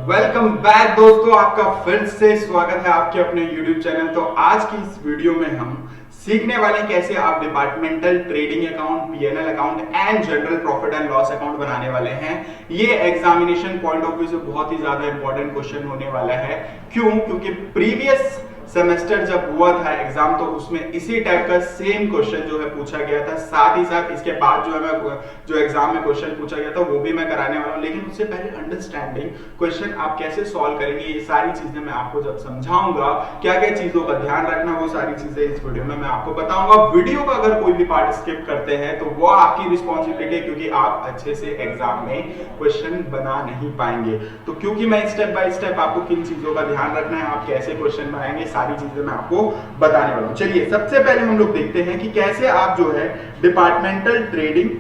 Welcome back दोस्तों, आपका फिर से स्वागत है आपके अपने YouTube चैनल। तो आज की इस वीडियो में हम सीखने वाले हैं कैसे आप departmental trading account, PNL account and general profit and loss account बनाने वाले हैं। ये एग्जामिनेशन पॉइंट ऑफ व्यू से बहुत ही ज्यादा इंपॉर्टेंट क्वेश्चन होने वाला है। क्यों? क्योंकि प्रीवियस सेमेस्टर जब हुआ था एग्जाम तो उसमें इसी टाइप का सेम क्वेश्चन जो है पूछा गया था। साथ ही साथ इसके बाद जो है मैं जो एग्जाम में क्वेश्चन पूछा गया था वो भी मैं कराने वाला हूं। लेकिन उससे पहले अंडरस्टैंडिंग क्वेश्चन आप कैसे सॉल्व करेंगे, ये सारी चीजें मैं आपको जब समझाऊंगा, क्या क्या चीजों का ध्यान रखना, वो सारी चीजें इस वीडियो में मैं आपको बताऊंगा। वीडियो का अगर कोई भी पार्ट स्किप करते हैं तो वो आपकी रिस्पॉन्सिबिलिटी है, क्योंकि आप अच्छे से एग्जाम में क्वेश्चन बना नहीं पाएंगे। तो क्योंकि मैं स्टेप बाय स्टेप आपको किन चीजों का ध्यान रखना है, आप कैसे क्वेश्चन बनाएंगे, सारी चीजें मैं आपको बताने वाला हूं। चलिए सबसे पहले हम लोग देखते हैं कि कैसे आप जो है departmental trading,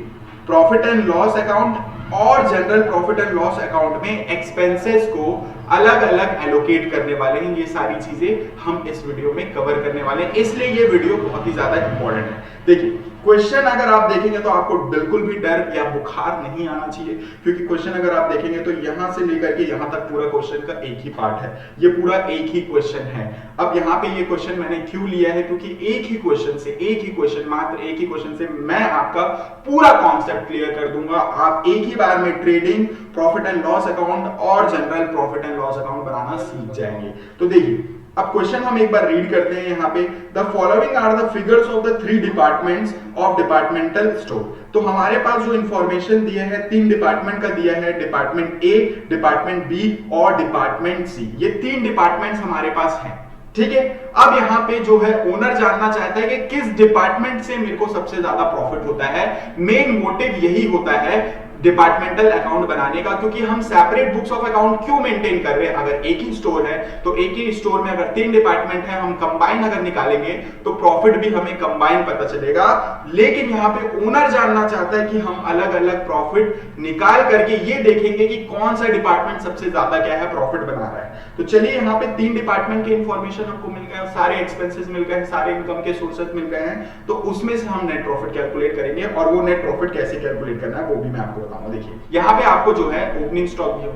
profit and loss account और general profit and loss account में एक्सपेंसेस को अलग अलग एलोकेट करने वाले हैं। ये सारी चीजें हम इस वीडियो में कवर करने वाले हैं, इसलिए ये वीडियो बहुत ही ज्यादा इंपॉर्टेंट है। देखिए क्वेश्चन अगर आप देखेंगे तो आपको बिल्कुल भी डर या बुखार नहीं आना चाहिए, क्योंकि क्वेश्चन अगर आप देखेंगे तो यहां से लेकर के यहां तक पूरा क्वेश्चन का एक ही पार्ट है, ये पूरा एक ही क्वेश्चन है। अब यहाँ पे ये क्वेश्चन मैंने क्यों लिया है, क्योंकि एक ही क्वेश्चन से, एक ही क्वेश्चन, मात्र एक ही क्वेश्चन से मैं आपका पूरा कॉन्सेप्ट क्लियर कर दूंगा। आप एक ही बार में trading, profit and loss account और general profit and loss account बनाना सीख जाएंगे। तो देखिए अब क्वेश्चन हम एक बार रीड करते हैं। यहाँ पे the following are the figures of the 3 departments of departmental store. तो हमारे पास जो इंफॉर्मेशन दिया है 3 डिपार्टमेंट का दिया है, डिपार्टमेंट ए, डिपार्टमेंट बी और डिपार्टमेंट सी। ये 3 डिपार्टमेंट्स हमारे पास हैं, ठीक है। अब यहाँ पे जो है ओनर जानना चाहता है कि किस डिपार्टमेंट से मेरे को सबसे ज्यादा प्रॉफिट होता है। मेन मोटिव यही होता है डिपार्टमेंटल अकाउंट बनाने का, क्योंकि हम सेपरेट बुक्स ऑफ अकाउंट क्यों मेंटेन कर रहे हैं। अगर एक ही स्टोर है तो एक ही स्टोर में अगर 3 डिपार्टमेंट है, हम कंबाइन अगर निकालेंगे तो प्रॉफिट भी हमें कंबाइन पता चलेगा। लेकिन यहाँ पे ओनर जानना चाहता है कि हम अलग अलग प्रॉफिट निकाल करके ये देखेंगे कि कौन सा डिपार्टमेंट सबसे ज्यादा क्या है प्रॉफिट बना रहा है। तो चलिए यहाँ पे 3 डिपार्टमेंट के इंफॉर्मेशन हमको मिल गए, सारे एक्सपेंसेस मिल गए, सारे इनकम के सोर्सेज मिल गए हैं। तो उसमें से हम नेट प्रॉफिट कैलकुलेट करेंगे, और वो नेट प्रॉफिट कैसे कैलकुलेट करना है वो भी मैं आपको बताऊंगा। देखिए यहाँ पे आपको जो है ओपनिंग स्टॉक दिया,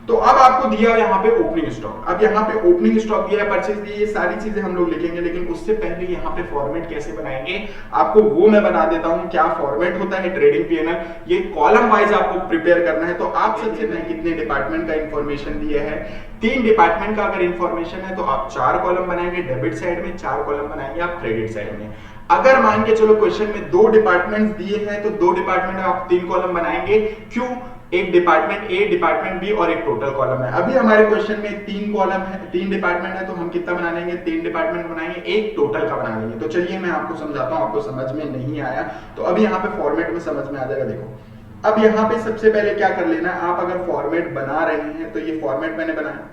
तो अब आपको दिया यहाँ पे ओपनिंग स्टॉक। अब यहाँ पे ओपनिंग स्टॉक दिया है, परचेज दिया, ये सारी चीजें हम लोग लिखेंगे। लेकिन उससे पहले यहाँ पे फॉर्मेट कैसे बनाएंगे आपको वो मैं बता देता हूँ। क्या फॉर्मेट होता है ट्रेडिंग पीएनएल, ये कॉलम वाइज आपको प्रिपेयर करना है। तो आप सबसे पहले कितने डिपार्टमेंट का इंफॉर्मेशन दिया है, 3 डिपार्टमेंट का अगर इंफॉर्मेशन है तो आप 4 कॉलम बनाएंगे डेबिट साइड में, 4 कॉलम बनाएंगे आप क्रेडिट साइड में। अगर मान के चलो क्वेश्चन में 2 डिपार्टमेंट्स दिए हैं तो 2 डिपार्टमेंट में आप 3 कॉलम बनाएंगे। क्यों? एक डिपार्टमेंट ए, डिपार्टमेंट बी और एक टोटल कॉलम है। अभी हमारे क्वेश्चन में 3 कॉलम है, 3 डिपार्टमेंट है, तो हम कितना बना लेंगे, 3 डिपार्टमेंट बनाएंगे, एक टोटल का बना लेंगे। तो चलिए मैं आपको समझाता हूं, आपको समझ में नहीं आया तो अभी यहाँ पे फॉर्मेट में समझ में आ जाएगा। देखो अब यहाँ पे सबसे पहले क्या कर लेना है, आप अगर फॉर्मेट बना रहे हैं तो ये फॉर्मेट मैंने बनाया,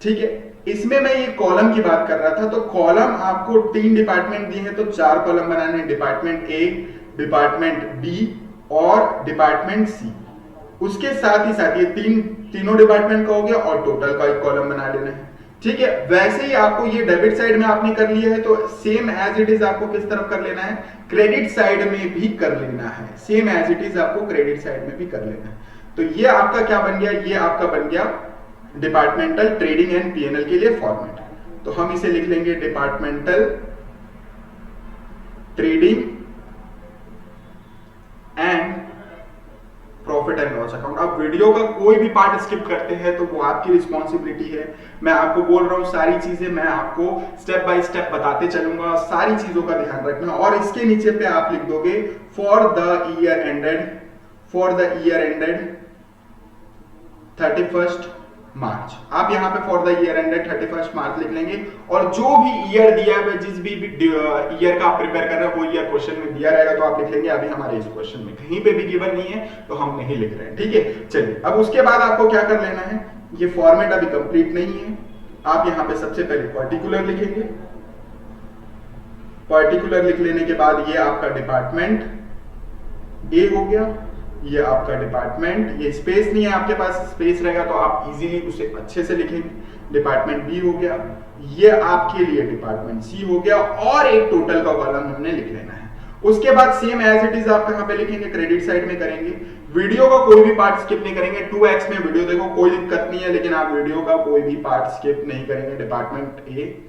ठीक है। इसमें मैं ये कॉलम की बात कर रहा था, तो कॉलम आपको 3 डिपार्टमेंट दिए हैं तो 4 कॉलम बनाने हैं, डिपार्टमेंट ए, डिपार्टमेंट बी और डिपार्टमेंट सी। उसके साथ ही साथ ये तीनों डिपार्टमेंट का हो गया और टोटल का एक कॉलम बना लेना है, ठीक है। वैसे ही आपको ये डेबिट साइड में आपने कर लिया है तो सेम एज इट इज आपको किस तरफ कर लेना है, क्रेडिट साइड में भी कर लेना है। सेम एज इट इज आपको क्रेडिट साइड में भी कर लेना है। तो ये आपका क्या बन गया, ये आपका बन गया डिपार्टमेंटल ट्रेडिंग एंड पीएनएल के लिए फॉर्मेट। तो हम इसे लिख लेंगे departmental trading and profit and loss account. अब वीडियो का कोई भी पार्ट स्किप करते हैं तो वो आपकी रिस्पॉन्सिबिलिटी है। मैं आपको बोल रहा हूं सारी चीजें मैं आपको स्टेप बाय स्टेप बताते चलूंगा, सारी चीजों का ध्यान रखना। और इसके नीचे पे आप लिख दोगे for the year ended 31st मार्च। आप यहाँ पे for the year ended 31st मार्च लिख लेंगे, और जो भी ईयर दिया है, जिस भी ईयर का आप प्रिपेयर कर रहे हैं वो ईयर क्वेश्चन में दिया रहेगा तो आप लिख लेंगे। अभी हमारे इस क्वेश्चन में कहीं पे भी गिवन नहीं है तो हम नहीं लिख रहे हैं, ठीक है। चलिए अब उसके बाद आपको क्या कर लेना है, ये फॉर्मेट अभी कंप्लीट नहीं है। आप यहाँ पे सबसे पहले पर्टिकुलर लिखेंगे, पर्टिकुलर लिख लेने के बाद ये आपका डिपार्टमेंट ए हो गया, ये आपका डिपार्टमेंट, ये स्पेस नहीं है आपके पास, स्पेस रहेगा तो आप इजीली उसे अच्छे से लिखेंगे। डिपार्टमेंट बी हो गया, ये आपके लिए डिपार्टमेंट सी हो गया, और एक टोटल का कॉलम हमने लिख लेना है। उसके बाद सेम एज इट इज आप यहाँ पे लिखेंगे, क्रेडिट साइड में करेंगे। वीडियो का कोई भी पार्ट स्किप नहीं करेंगे, 2x में वीडियो देखो कोई दिक्कत नहीं है, लेकिन आप वीडियो का कोई भी पार्ट स्किप नहीं करेंगे। डिपार्टमेंट ए,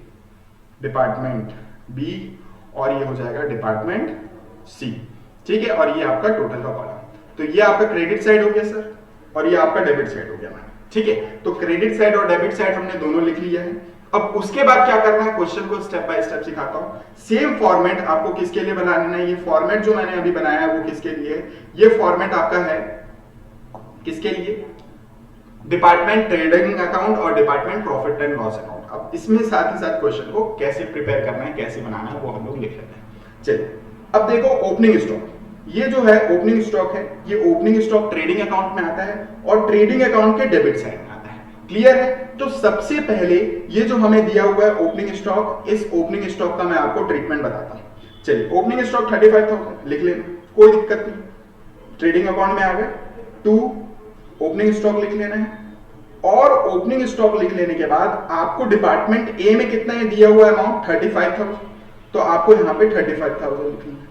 डिपार्टमेंट बी और ये हो जाएगा डिपार्टमेंट सी, ठीक है। और ये आपका टोटल का कॉलम, तो ये आपका क्रेडिट साइड हो गया सर, और ये आपका डेबिट साइड हो गया मैम, ठीक है। तो क्रेडिट साइड और डेबिट साइड हमने दोनों लिख लिया है। अब उसके बाद क्या करना है, क्वेश्चन को स्टेप बाय स्टेप सिखाता हूं। सेम फॉर्मेट आपको किसके लिए बनाना है, ये फॉर्मेट जो मैंने अभी बनाया है वो किसके लिए, ये फॉर्मेट आपका है किसके लिए, डिपार्टमेंट ट्रेडिंग अकाउंट और department profit and loss account. अब इसमें साथ ही साथ क्वेश्चन को कैसे प्रिपेयर करना है, कैसे बनाना है, वो हम लोग लिख लेते हैं। चलिए अब देखो, ओपनिंग स्टॉक, ये जो है ओपनिंग स्टॉक है, ये ओपनिंग स्टॉक ट्रेडिंग अकाउंट में आता है और ट्रेडिंग अकाउंट के डेबिट साइड में आता है, क्लियर है। तो सबसे पहले ये जो हमें दिया हुआ है ओपनिंग स्टॉक, इस ओपनिंग स्टॉक का मैं आपको ट्रीटमेंट बताता हूं। चलिए ओपनिंग स्टॉक 35,000 लिख लेना, कोई दिक्कत नहीं, ट्रेडिंग अकाउंट में आ गए। 2 ओपनिंग स्टॉक लिख लेना है, और ओपनिंग स्टॉक लिख लेने के बाद आपको डिपार्टमेंट ए में कितना है दिया हुआ अमाउंट 35,000, तो आपको यहाँ पे 35,000 लिखना है।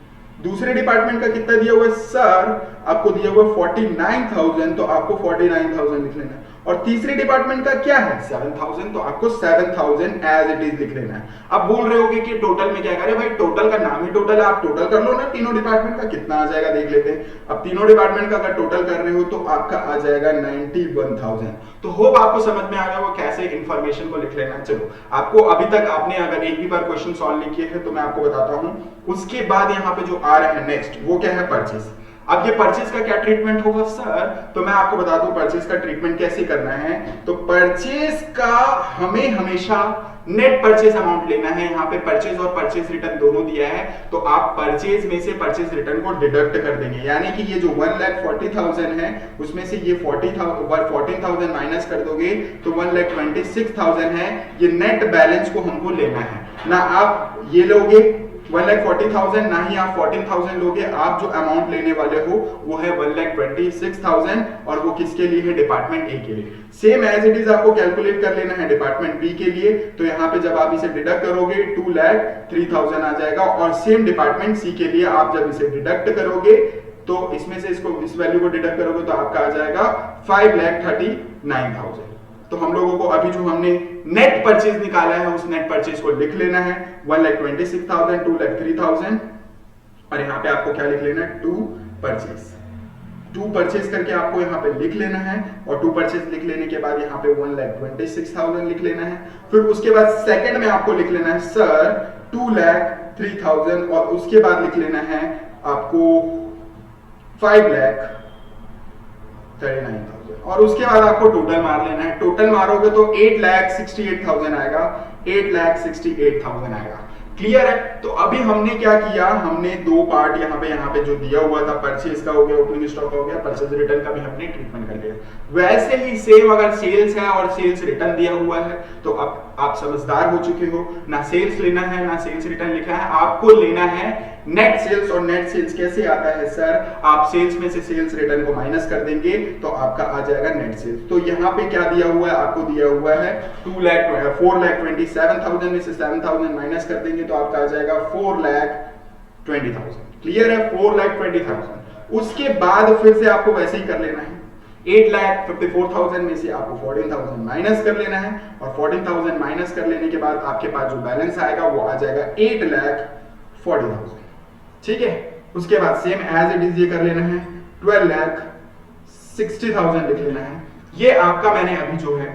दूसरे डिपार्टमेंट का कितना दिया हुआ है सर, आपको दिया हुआ 49,000, तो आपको 49,000 लिख लेना है। और तीसरे डिपार्टमेंट का क्या है 7,000, तो आपको 7,000 एज इट इज लिख लेना है। अब बोल रहे होगे कि टोटल में क्या करें, भाई टोटल का नाम ही टोटल है, आप टोटल कर लो ना, तीनों डिपार्टमेंट का कितना आ जाएगा देख लेते हैं। अब तीनों डिपार्टमेंट का अगर टोटल कर रहे हो तो आपका आ जाएगा 91,000। तो होप आपको समझ में आ गया वो कैसे इंफॉर्मेशन को लिख लेना है। चलो आपको अभी तक आपने अगर एक भी बार क्वेश्चन सॉल्व नहीं किए हैं तो मैं आपको बताता हूं। उसके बाद यहाँ पे जो आ रहा है नेक्स्ट, वो क्या है परचेज। अब ये परचेज का क्या ट्रीटमेंट होगा सर, तो मैं आपको बता दूं परचेज का ट्रीटमेंट कैसे करना है। तो परचेज का हमें हमेशा नेट परचेज अमाउंट लेना है। यहाँ पे परचेज और परचेज रिटर्न दोनों दिया है, तो आप परचेज में से परचेज रिटर्न को डिडक्ट कर देंगे, यानी कि ये जो 1,40,000 है उसमें से ये 14,000 माइनस कर दोगे तो 1,26,000 है। ये नेट बैलेंस को हमको लेना है, ना आप ये लोगे 1,40,000, ना ही आप 14,000 लोगे। आप जो अमाउंट लेने वाले हो वो है 1,26,000, और वो किसके लिए है, डिपार्टमेंट ए के लिए। सेम एज इट इज आपको कैलकुलेट कर लेना है डिपार्टमेंट बी के लिए। तो यहाँ पे जब आप इसे डिडक्ट करोगे 2,03,000 आ जाएगा, और सेम डिपार्टमेंट सी के लिए आप जब इसे डिडक्ट करोगे तो इसमें से इस वैल्यू को डिडक्ट करोगे तो आपका आ जाएगा 5,39,000। तो हम लोगों को अभी जो हमने नेट परचेज निकाला है उस नेट परचेज को लिख लेना है 1,26,000, 2,03,000, और यहाँ पे आपको क्या लिख लेना है 2 परचेज करके आपको यहाँ पे लिख लेना है। और 2 परचेज लिख लेने के बाद यहाँ पे 1,26,000 लिख लेना है। फिर उसके बाद सेकंड में आपको लिख लेना है सर 2,03,000, और उसके बाद लिख लेना है आपको 5,39,000, और उसके बाद आपको टोटल मार लेना है। टोटल मारोगे तो 8,68,000 आएगा, 8,68,000 आएगा, क्लियर है। तो अभी हमने क्या किया, हमने 2 पार्ट यहाँ पे जो दिया हुआ था परचेज का हो गया, ओपनिंग स्टॉक का हो गया, परचेज रिटर्न का भी हमने ट्रीटमेंट कर लिया। वैसे ही सेम अगर सेल्स है और सेल्स रिटर्न दिया हुआ है तो अब आप समझदार हो चुके हो, ना सेल्स लेना है ना सेल्स रिटर्न लिखा है, आपको लेना है नेट सेल्स। और नेट सेल्स कैसे आता है सर, आप सेल्स में से सेल्स रिटर्न को माइनस कर देंगे तो आपका आ जाएगा नेट सेल्स। तो यहाँ पे क्या दिया हुआ है, आपको दिया हुआ है 4,27,000 में से 7,000 माइनस कर देंगे तो आपका आ जाएगा 4,20,000, क्लियर है, 4,20,000। उसके बाद फिर से आपको वैसे ही कर लेना है, 8,54,000 में से आपको 14,000 माइनस कर लेना है, और 14,000 माइनस कर लेने के बाद आपके पास जो बैलेंस आएगा वो आ जाएगा 8,40,000, ठीक है। उसके बाद सेम एज इट इज ये कर लेना है 12,60,000 लिख लेना है। ये आपका मैंने अभी जो है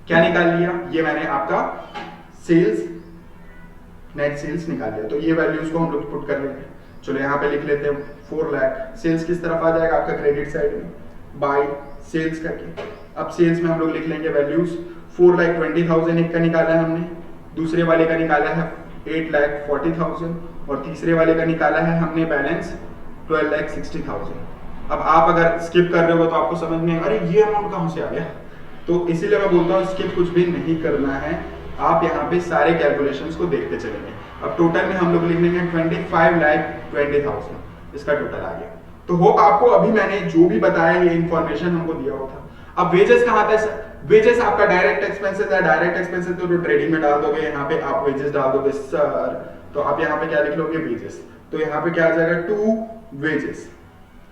क्या निकाल लिया, ये मैंने आपका सेल्स नेट सेल्स निकाल लिया। तो ये वैल्यूज को हम लोग पुट कर लेंगे। चलो यहाँ पे लिख लेते हैं 4 लाख। सेल्स किस तरफ आ जाएगा आपका क्रेडिट साइड में, बाय सेल्स करके। अब सेल्स में हम लोग लिख लेंगे वैल्यूज 4,20,000 एक का निकाला है हमने, दूसरे वाले का निकाला है 8,40,000, और तीसरे वाले का निकाला है हमने बैलेंस 12,60,000। अब आप अगर स्किप कर रहे हो तो आपको समझ में अरे ये अमाउंट कहाँ से आ गया, तो इसीलिए मैं बोलता हूँ स्किप कुछ भी नहीं करना है, आप यहाँ पे सारे कैलकुलेशंस को देखते चलेंगे। अब टोटल में हम लोग लिख लेंगे 25,20,000, इसका टोटल आ गया। तो होप आपको अभी मैंने जो भी बताया ये इन्फॉर्मेशन हमको दिया हुआ था। अब वेजेस कहाँ आता है सर, वेजेस आपका डायरेक्ट एक्सपेंसेस है। डायरेक्ट एक्सपेंसेस तो ट्रेडिंग में डाल दोगे, यहाँ पे आप वेजेस डाल दोगे सर, तो आप यहाँ पे क्या लिख लोगे वेजेस। तो यहाँ पे क्या आ जाएगा 2 वेजेस।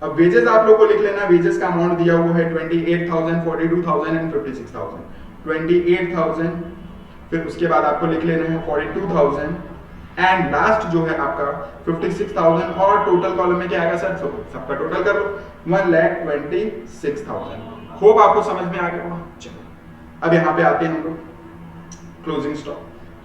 अब वेजेस आप लोग को लिख लेना, वेजेस का अमाउंट दिया हुआ है 28,000, 42,000 एंड 56,000। 28,000, फिर उसके बाद आपको लिख लेना है 42,000 एंड लास्ट जो है आपका 56,000 और टोटल कॉलम में क्या आएगा सर, सबका टोटल कर लो 1,26,000। होप आपको समझ में आ गया होगा। चलो अब यहाँ पे आते हैं हम लोग क्लोजिंग स्टॉक।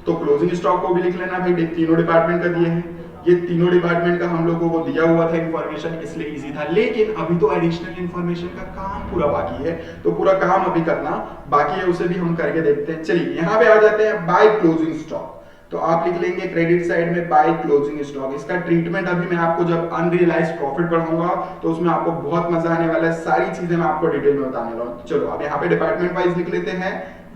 तो क्लोजिंग स्टॉक को भी लिख लेना भाई, तीनों डिपार्टमेंट का दिए हैं, ये तीनों डिपार्टमेंट का हम लोगों को दिया हुआ था इंफॉर्मेशन, इसलिए इजी था। लेकिन अभी तो एडिशनल इंफॉर्मेशन का काम पूरा बाकी है, तो पूरा काम अभी करना बाकी है, उसे भी हम करके देखते हैं। चलिए यहाँ पे आ जाते हैं बाय क्लोजिंग स्टॉक। तो आप लिख लेंगे क्रेडिट साइड में बाय क्लोजिंग स्टॉक। इसका ट्रीटमेंट अभी मैं आपको जब अनरियलाइज्ड प्रॉफिट पढ़ाऊंगा तो उसमें आपको बहुत मजा आने वाला है, सारी चीजें मैं आपको डिटेल में बताने वाला हूँ। चलो अब यहाँ पे डिपार्टमेंट वाइज लिख लेते हैं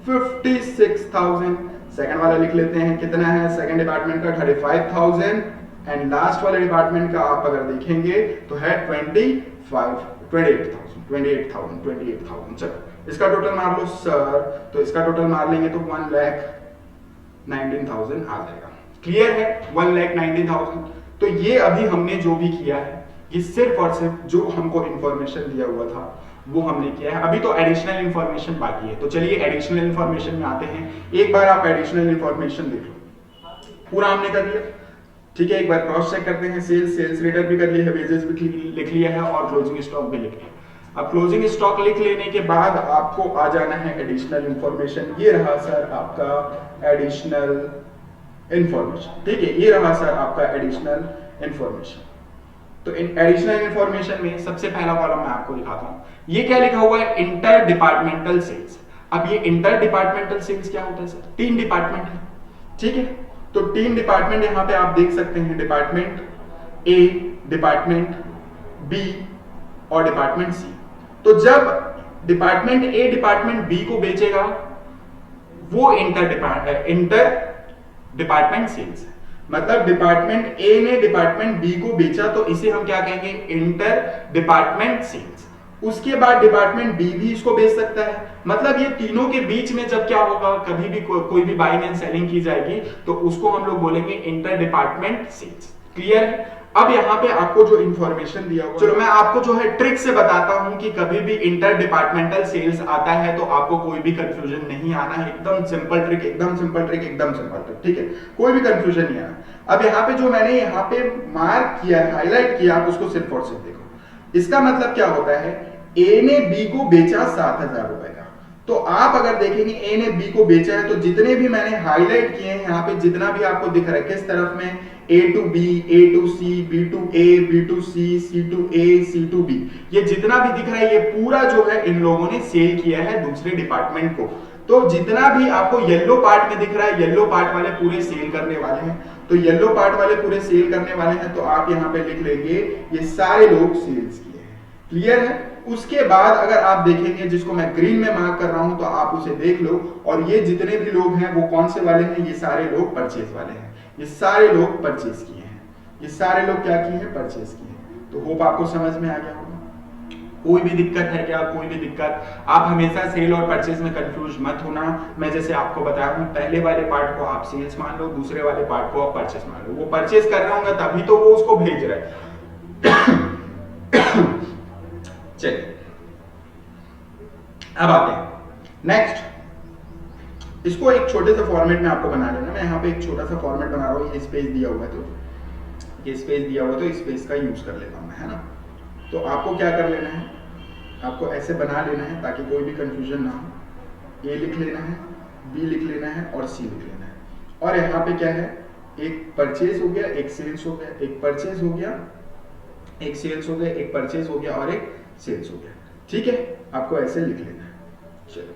56,000। सेकंड वाला लिख लेते हैं कितना है, सेकंड डिपार्टमेंट का 35,000 एंड लास्ट वाले डिपार्टमेंट का आप अगर देखेंगे तो है 28,000। चलो इसका टोटल मार लो सर, तो इसका टोटल मार लेंगे तो 1,19,000 आ जाएगा। क्लियर है, 1,19,000। तो ये अभी हमने जो भी किया है ये सिर्फ और सिर्फ जो हमको इंफॉर्मेशन दिया हुआ था वो हमने किया है। अभी तो एडिशनल इंफॉर्मेशन बाकी है, तो चलिए एडिशनल इंफॉर्मेशन में आते हैं। एक बार आप एडिशनल इंफॉर्मेशन देख लो, पूरा हमने कर लिया, ठीक है। एक बार क्रॉस चेक करते हैं, सेल्स रिटर्न भी कर लिया है, वेजेस भी लिख लिया है और क्लोजिंग स्टॉक भी लिख लिया। अब क्लोजिंग स्टॉक लिख लेने के बाद आपको आ जाना है एडिशनल इंफॉर्मेशन। ये रहा सर आपका एडिशनल इंफॉर्मेशन, ठीक है, ये रहा सर आपका एडिशनल इंफॉर्मेशन। तो इन एडिशनल इंफॉर्मेशन में सबसे पहला कॉलम मैं आपको दिखाता हूं, ये क्या लिखा हुआ है, इंटर डिपार्टमेंटल सेल्स। अब ये इंटर डिपार्टमेंटल सेल्स क्या होता है सर, 3 डिपार्टमेंट है, ठीक है। तो 3 डिपार्टमेंट यहां पे आप देख सकते हैं, डिपार्टमेंट ए, डिपार्टमेंट बी और डिपार्टमेंट सी। तो जब डिपार्टमेंट ए डिपार्टमेंट बी को बेचेगा वो इंटर डिपार्टमेंट सेल्स, मतलब डिपार्टमेंट ए ने डिपार्टमेंट बी को बेचा तो इसे हम क्या कहेंगे, इंटर डिपार्टमेंट सेल्स। उसके बाद डिपार्टमेंट बी भी इसको बेच सकता है, मतलब ये तीनों के बीच में जब क्या होगा, कभी भी कोई भी बाइंग एंड सेलिंग की जाएगी तो उसको हम लोग बोलेंगे इंटर डिपार्टमेंट सेल्स। क्लियर है। अब यहाँ पे आपको जो इंफॉर्मेशन दिया हुआ, चलो मैं आपको जो है ट्रिक से बताता हूं कि कभी भी इंटर डिपार्टमेंटल सेल्स आता है तो आपको कोई भी कंफ्यूजन नहीं आना है। एकदम सिंपल ट्रिक, ठीक है, कोई भी कंफ्यूजन नहीं आना। अब यहाँ पे जो मैंने यहाँ पे मार्क किया, हाईलाइट किया, आप उसको सिर्फ और सिर्फ देखो। इसका मतलब क्या होता है, ए ने बी को बेचा 7,000 रुपए का, तो आप अगर देखेंगे ए ने बी को बेचा है तो जितने भी मैंने हाईलाइट किए हैं यहाँ पे, जितना भी आपको दिख रहा है किस तरफ में, A to B, A to C, B to A, B to C, C to A, C to B, ये जितना भी दिख रहा है ये पूरा जो है इन लोगों ने सेल किया है दूसरे डिपार्टमेंट को। तो जितना भी आपको येलो पार्ट में दिख रहा है, येलो पार्ट वाले पूरे सेल करने वाले हैं, तो येलो पार्ट वाले पूरे सेल करने वाले हैं, तो आप यहाँ पे लिख लेंगे ये सारे लोग सेल्स किए हैं। क्लियर है। उसके बाद अगर आप देखेंगे, जिसको मैं ग्रीन में मार्क कर रहा हूं तो आप उसे देख लो, और ये जितने भी लोग हैं वो कौन से वाले हैं, ये सारे लोग परचेज वाले हैं, ये सारे लोग परचेज किए हैं, ये सारे लोग क्या किए हैं, परचेज किए हैं। तो होप आपको समझ में आ गया होगा। कोई भी दिक्कत है क्या, कोई भी दिक्कत, आप हमेशा सेल और परचेज में कंफ्यूज मत होना। मैं जैसे आपको बताया हूं, पहले वाले पार्ट को आप सेल्स मान लो, दूसरे वाले पार्ट को आप परचेज मान लो। वो परचेज कर रहा होगा तभी तो वो उसको भेज रहा है। चलिए अब आते हैं नेक्स्ट। इसको एक छोटे से फॉर्मेट में आपको बना लेना। मैं यहाँ पे एक छोटा सा फॉर्मेट बना रहा हूँ, ये स्पेस दिया हुआ है तो ये स्पेस दिया हुआ है तो स्पेस का यूज कर लेता हूँ मैं, है ना। तो आपको क्या कर लेना है, आपको ऐसे बना लेना है ताकि कोई भी कंफ्यूजन ना हो। ए लिख लेना है, बी लिख लेना है और सी लिख लेना है। और यहाँ पे क्या है, एक परचेज हो गया, एक सेल्स हो गया, एक परचेज हो गया, एक सेल्स हो गया, एक परचेज हो गया और एक सेल्स हो गया। ठीक है, आपको ऐसे लिख लेना है। चलो,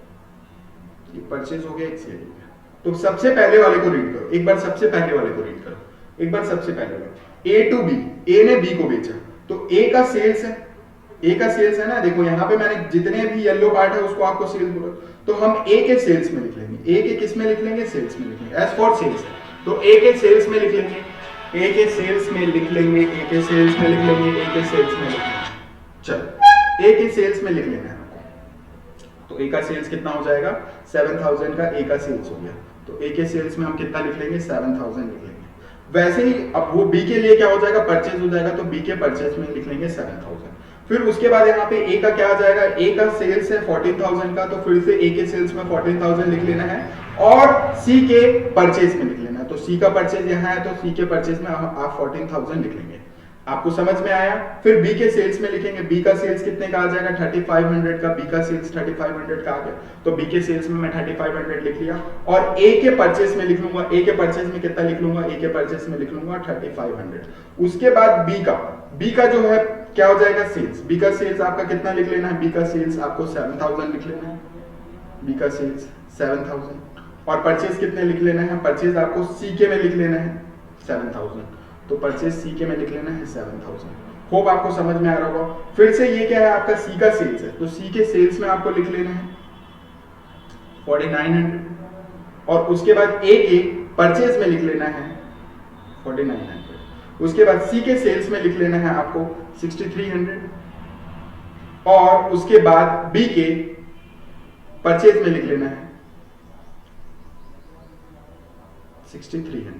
एक परचेज हो गया, एक सेल हो गया। तो सबसे पहले वाले को रीड करो एक बार, सबसे पहले वाले को रीड करो एक बार, सबसे पहले वाले। ए टू बी, ए ने बी को बेचा तो ए का सेल्स है, ए का सेल्स है ना। देखो यहाँ पे मैंने जितने भी येलो पार्ट है उसको आपको सेल्स बोला, तो हम ए के सेल्स में लिख लेंगे। ए के किस में लिख लेंगे, सेल्स में लिख लेंगे। एज फॉर सेल्स है तो ए के सेल्स में लिख लेंगे, ए के सेल्स में लिख लेंगे, ए के सेल्स में लिख लेंगे, ए के सेल्स में लिख लेंगे। चलो, ए के सेल्स में लिख लेना है। तो ए का सेल्स कितना हो जाएगा, 7,000 का ए का सेल्स हो गया। तो ए के सेल्स में हम कितना लिख लेंगे, 7,000 लिख लेंगे। वैसे ही अब वो बी के लिए क्या हो जाएगा, परचेज हो जाएगा, तो बी के परचेज में लिख लेंगे 7000। फिर उसके बाद यहाँ पे ए का क्या आ जाएगा, ए का सेल्स है 14000 का, तो फिर से ए के सेल्स में 14000 लिख लेना है और सी के परचेज में लिख लेना है। तो सी का परचेज यहाँ है तो सी के परचेज में आप 14000 लिख लेंगे। आपको समझ में आया। फिर बी के सेल्स में लिखेंगे, बी का सेल्स कितने का आ जाएगा, 3500 का, बी का सेल्स 3500 का आ गया, तो बी के सेल्स में मैं 3500 लिख लिया और ए के परचेस में लिख लूंगा, ए के परचेस में कितना लिख लूंगा, ए के परचेस में लिख लूंगा 3500। उसके बाद बी का जो है क्या हो जाएगा, सेल्स, बी का सेल्स आपका कितना लिख लेना है, बी का सेल्स आपको 7000 लिख लेना है, बी का सेल्स 7000 और परचेस कितने लिख लेना है, परचेस आपको सी के में लिख लेना है 7000, तो परचेज सी के में लिख लेना है 7000। होप आपको समझ में आ रहा होगा। फिर से ये क्या है आपका सी का सेल्स है, तो सी के सेल्स में आपको लिख लेना है 4900 और उसके बाद ए के परचेज में लिख लेना है 4900। उसके बाद सी के सेल्स में लिख लेना है आपको 6300 और उसके बाद बी के परचेज में लिख लेना है 6300।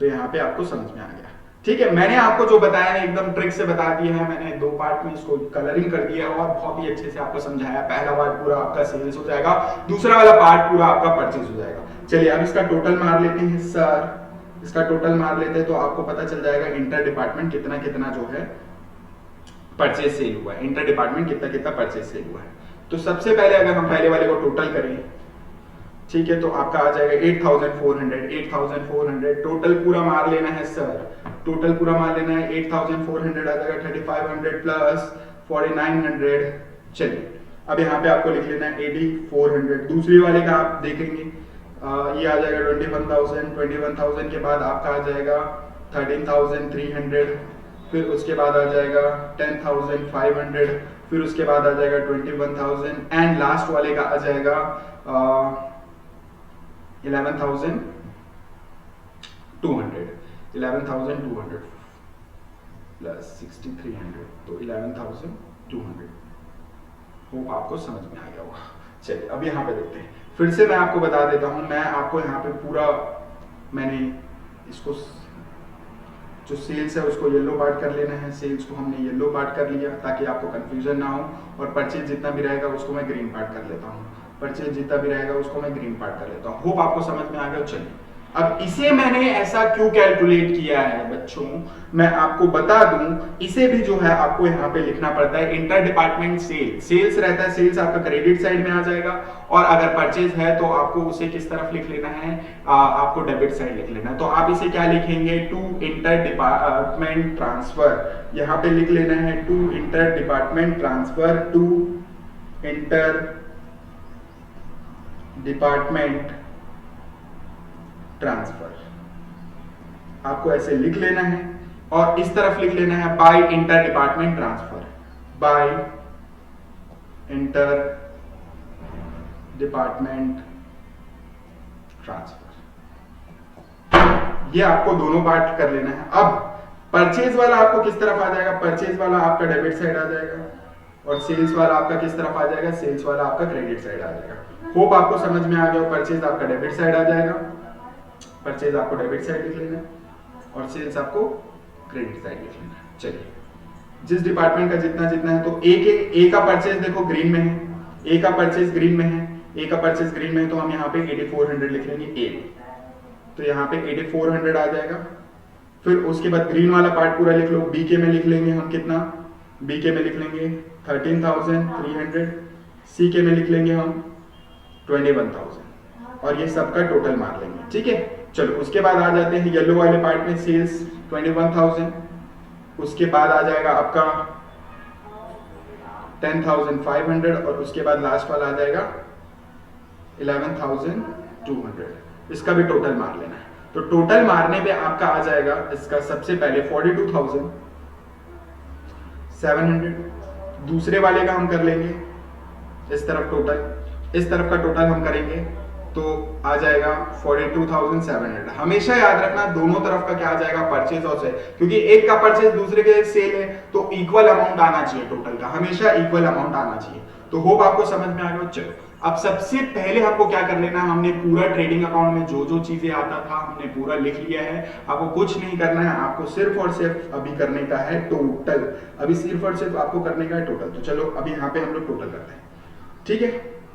तो यहाँ पे आपको समझ में आ गया, ठीक है। मैंने आपको जो बताया है एकदम ट्रिक से बता दिया है, मैंने दो पार्ट में इसको कलरिंग कर दिया और बहुत ही अच्छे से आपको समझाया। पहला पार्ट पूरा आपका सेल्स हो जाएगा, दूसरा वाला पार्ट पूरा आपका परचेज हो जाएगा। चलिए अब इसका टोटल मार लेते हैं सर, इसका टोटल मार लेते हैं तो आपको पता चल जाएगा इंटर डिपार्टमेंट कितना कितना जो है परचेज सेल हुआ है, इंटर डिपार्टमेंट कितना कितना परचेज सेल हुआ है। तो सबसे पहले अगर हम पहले वाले को टोटल करें, ठीक है, तो आपका आ जाएगा 8400 टोटल पूरा मार लेना है सर, टोटल पूरा मार लेना है 8400 आ जाएगा, 3500 प्लस 4900। चलिए अब यहाँ पे आपको लिख लेना है 8400। दूसरी वाले का आप देखेंगे ये आ जाएगा 21,000 के बाद आपका आ जाएगा 13,300, फिर उसके बाद आ जाएगा 10,500, फिर उसके बाद आ जाएगा 21,000 एंड लास्ट वाले का आ जाएगा 11,200 प्लस 6,300 तो 11,200। होप आपको समझ में आ गया होगा। चलिए अब यहाँ पे देखते हैं, फिर से मैं आपको बता देता हूँ, मैं आपको यहाँ पे पूरा मैंने इसको जो सेल्स है उसको येलो पार्ट कर लेना है, सेल्स को हमने येलो पार्ट कर लिया ताकि आपको कंफ्यूजन ना हो, और परचेज जितना भी रहेगा उसको मैं ग्रीन पार्ट कर लेता हूँ, परचेज जितना भी रहेगा उसको मैं ग्रीन पार्ट कर लेता हूँ। होप आपको समझ में आ गया। चलिए अब इसे मैंने ऐसा क्यों कैलकुलेट किया है बच्चों, मैं आपको बता दूं, इसे भी जो है आपको यहाँ पे लिखना पड़ता है इंटर डिपार्टमेंट सेल, सेल्स रहता है, सेल्स आपका क्रेडिट साइड में आ जाएगा, और अगर परचेज है तो आपको उसे किस तरफ लिख लेना है, आपको डेबिट साइड लिख लेना है। तो आप इसे क्या लिखेंगे, टू इंटर डिपार्टमेंट ट्रांसफर, यहाँ पे लिख लेना है to inter department transfer, to inter department transfer, आपको ऐसे लिख लेना है, और इस तरफ लिख लेना है by inter department transfer, by inter department transfer. ये आपको दोनों पार्ट कर लेना है। अब परचेज वाला आपको किस तरफ आ जाएगा, परचेज वाला आपका डेबिट साइड आ जाएगा, और सेल्स वाला आपका किस तरफ आ जाएगा, सेल्स वाला आपका क्रेडिट साइड आ जाएगा। होप आपको समझ में आ गया। परचेज आपका डेबिट साइड आ जाएगा, परचेज आपको डेबिट साइड लिख लेना है, और सेल्स आपको क्रेडिट साइड लिख लेना है। चलिए जिस डिपार्टमेंट का जितना जितना है, तो ए का परचेज देखो ग्रीन में है, ए का परचेज ग्रीन में है, ए का परचेज ग्रीन में है, तो हम यहाँ पे 8400 लिख लेंगे ए, तो यहाँ पे 8400 आ जाएगा। फिर उसके बाद ग्रीन वाला पार्ट पूरा लिख लो, बी के में लिख लेंगे हम कितना, बी के में लिख लेंगे 13,300, सी के में लिख लेंगे हम 21,000, और ये सबका टोटल मार लेंगे। ठीक है, चलो उसके बाद आ जाते हैं येलो वाले पार्ट में, सेल्स 21,000, उसके बाद आ जाएगा आपका 10,500, और उसके बाद लास्ट वाला आ जाएगा 11,200। इसका भी टोटल मार लेना है। तो टोटल मारने पे आपका आ जाएगा इसका सबसे पहले 42,700, दूसरे वाले का हम कर लेंगे इस तरफ टोटल, इस तरफ का टोटल हम करेंगे तो आ जाएगा 42,700। हमेशा याद रखना दोनों तरफ का क्या आ जाएगा, परचेज और सेल, क्योंकि एक का परचेज दूसरे के सेल है, तो इक्वल अमाउंट आना चाहिए, टोटल का हमेशा इक्वल अमाउंट आना चाहिए। तो होप आपको समझ में आ गया। चलो अब सबसे पहले आपको क्या कर लेना है, हमने पूरा ट्रेडिंग अकाउंट में जो जो चीजें आता था हमने पूरा लिख लिया है। आपको कुछ नहीं करना है, आपको सिर्फ और सिर्फ अभी करने का है टोटल। अभी सिर्फ और सिर्फ आपको करने का है टोटल। तो चलो अभी यहाँ पे हम लोग टोटल करते हैं, ठीक है।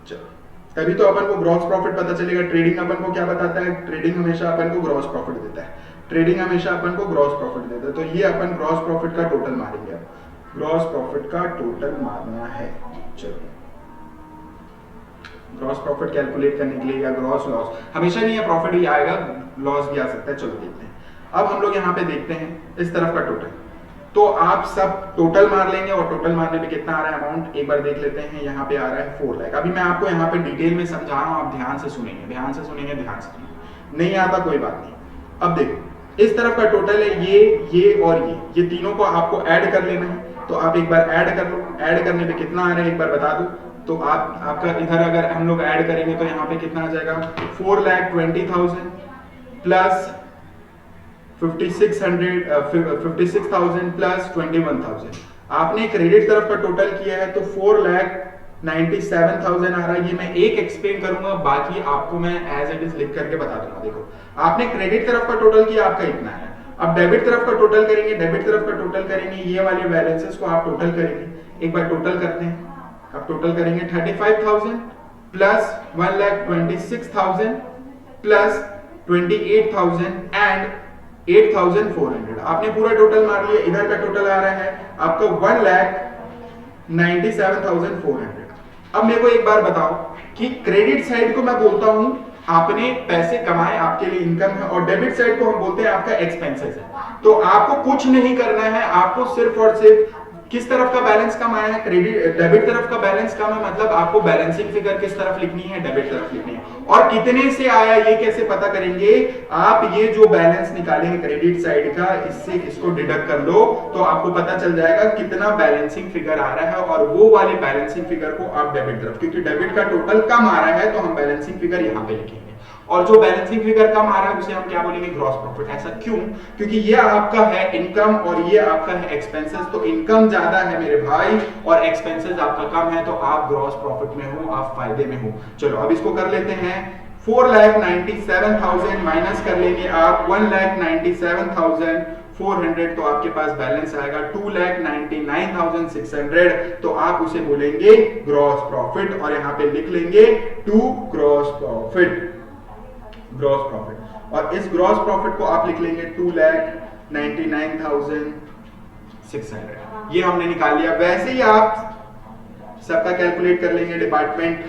चलो तभी तो अपन को ग्रॉस प्रॉफिट पता चलेगा। ट्रेडिंग अपन को क्या बताता है, ट्रेडिंग हमेशा अपन को ग्रॉस प्रॉफिट देता है, ट्रेडिंग हमेशा अपन को ग्रॉस प्रॉफिट देता है। तो ये अपन ग्रॉस प्रॉफिट का टोटल मारेंगे, अब ग्रॉस प्रॉफिट का टोटल मारना है। चलो ग्रॉस प्रॉफिट कैलकुलेट करने के लिए या ग्रॉस लॉस, हमेशा नहीं है प्रॉफिट ही आएगा, लॉस भी आ सकता है। चलो देखते हैं, अब हम लोग यहाँ पे देखते हैं इस तरफ का टोटल। तो आप सब टोटल मार लेंगे और टोटल मारने पे कितना आ रहा है अमाउंट एक बार देख लेते हैं। यहाँ पे आ रहा है 4 लाख। अभी मैं आपको यहाँ पे डिटेल में समझा रहा हूँ, आप ध्यान से सुनेंगे, ध्यान से सुनेंगे, ध्यान से सुनेंगे। नहीं आता कोई बात नहीं। अब देखो इस तरफ का टोटल है ये और ये तीनों को आपको ऐड कर लेना है। तो आप एक बार ऐड कर लो, ऐड करने पे कितना आ रहा है एक बार बता दो। तो आपका इधर अगर हम लोग ऐड करेंगे तो यहाँ पे कितना आ जाएगा, 4,20,000 प्लस 56,000 प्लस 21,000। आपने क्रेडिट तरफ का टोटल किया है तो 4,97,000 आ रहा है। ये मैं एक एक्सप्लेन करूंगा, बाकी आपको मैं एज इट इज लिख करके बता दूंगा। देखो आपने क्रेडिट तरफ का टोटल किया, आपका इतना है। अब डेबिट तरफ का टोटल करेंगे, डेबिट तरफ का टोटल करेंगे, ये वाले बैलेंसेस को आप टोटल करेंगे। एक बार टोटल करते हैं, अब टोटल करेंगे 35,000 प्लस 1,26,000 प्लस 28,000 एंड 8,400। आपने पूरा टोटल मार लिया। इधर का टोटल आ रहा है आपका 1,97,400। अब मेरे को एक बार बताओ कि क्रेडिट साइड को मैं बोलता हूं आपने पैसे कमाए, आपके लिए इनकम है, और डेबिट साइड को हम बोलते हैं आपका एक्सपेंसेस है। तो आपको कुछ नहीं करना है, आपको सिर्फ और सिर्फ किस तरफ का बैलेंस कम आया है, क्रेडिट डेबिट तरफ का बैलेंस कम है, मतलब आपको बैलेंसिंग फिगर किस तरफ लिखनी है, डेबिट तरफ लिखनी है। और कितने से आया ये कैसे पता करेंगे, आप ये जो बैलेंस निकालेंगे क्रेडिट साइड का, इससे इसको डिडक्ट कर लो तो आपको पता चल जाएगा कितना बैलेंसिंग फिगर आ रहा है। और वो वाले बैलेंसिंग फिगर को आप डेबिट तरफ, क्योंकि डेबिट का टोटल कम आ रहा है तो हम बैलेंसिंग फिगर यहाँ पे लिखेंगे, और जो बैलेंसिंग फिगर कम आ रहा है उसे हम क्या बोलेंगे, ग्रॉस प्रॉफिट। ऐसा क्यों, क्योंकि ये आपका है इनकम और ये आपका है एक्सपेंसेस। तो इनकम ज्यादा है मेरे भाई और एक्सपेंसेस आपका कम है, तो आप ग्रॉस प्रॉफिट में हो, आप फायदे में हो। चलो अब इसको कर लेते हैं। 4,97,000 माइनस कर लेंगे आप 1,97,400, तो आपके पास बैलेंस आएगा 2,99,600। तो आप उसे बोलेंगे ग्रॉस प्रॉफिट, और यहाँ पे लिख लेंगे to gross profit, gross profit. और इस ग्रॉस प्रॉफिट को आप लिख लेंगे 2,99,600। ये हमने निकाल लिया। वैसे ही आप सबका कैलकुलेट कर लेंगे डिपार्टमेंट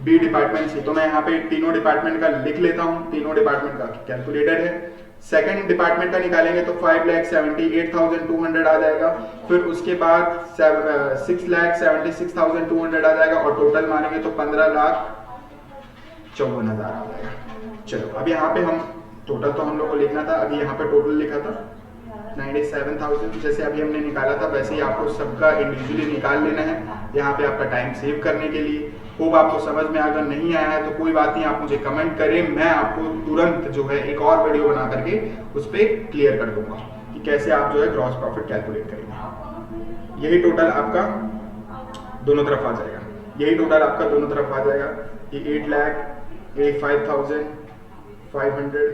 बी, डिपार्टमेंट सी। तो मैं यहाँ पे तीनों डिपार्टमेंट का लिख लेता हूँ, तीनों डिपार्टमेंट का कैलकुलेटेड है। सेकंड डिपार्टमेंट का निकालेंगे तो 5,78,200 आ जाएगा। फिर उसके बाद 6,76,200 आ जाएगा, और टोटल मारेंगे तो 15,54,000 आ जाएगा। चलो अब यहाँ पे हम टोटल तो हम लोग को लिखना था, अभी यहाँ पे टोटल लिखा था 97,000। जैसे अभी हमने निकाला था वैसे ही आपको सबका इंडिविजुअली निकाल लेना है, यहाँ पे आपका टाइम सेव करने के लिए। होप आपको समझ में अगर नहीं आया है तो कोई बात नहीं, आप मुझे कमेंट करें, मैं आपको तुरंत जो है एक और वीडियो बना करके उस पर क्लियर कर दूंगा कि कैसे आप जो है ग्रॉस प्रॉफिट कैलकुलेट करेंगे। यही टोटल आपका दोनों तरफ आ जाएगा, यही टोटल आपका दोनों तरफ आ जाएगा। ये 8,85,500,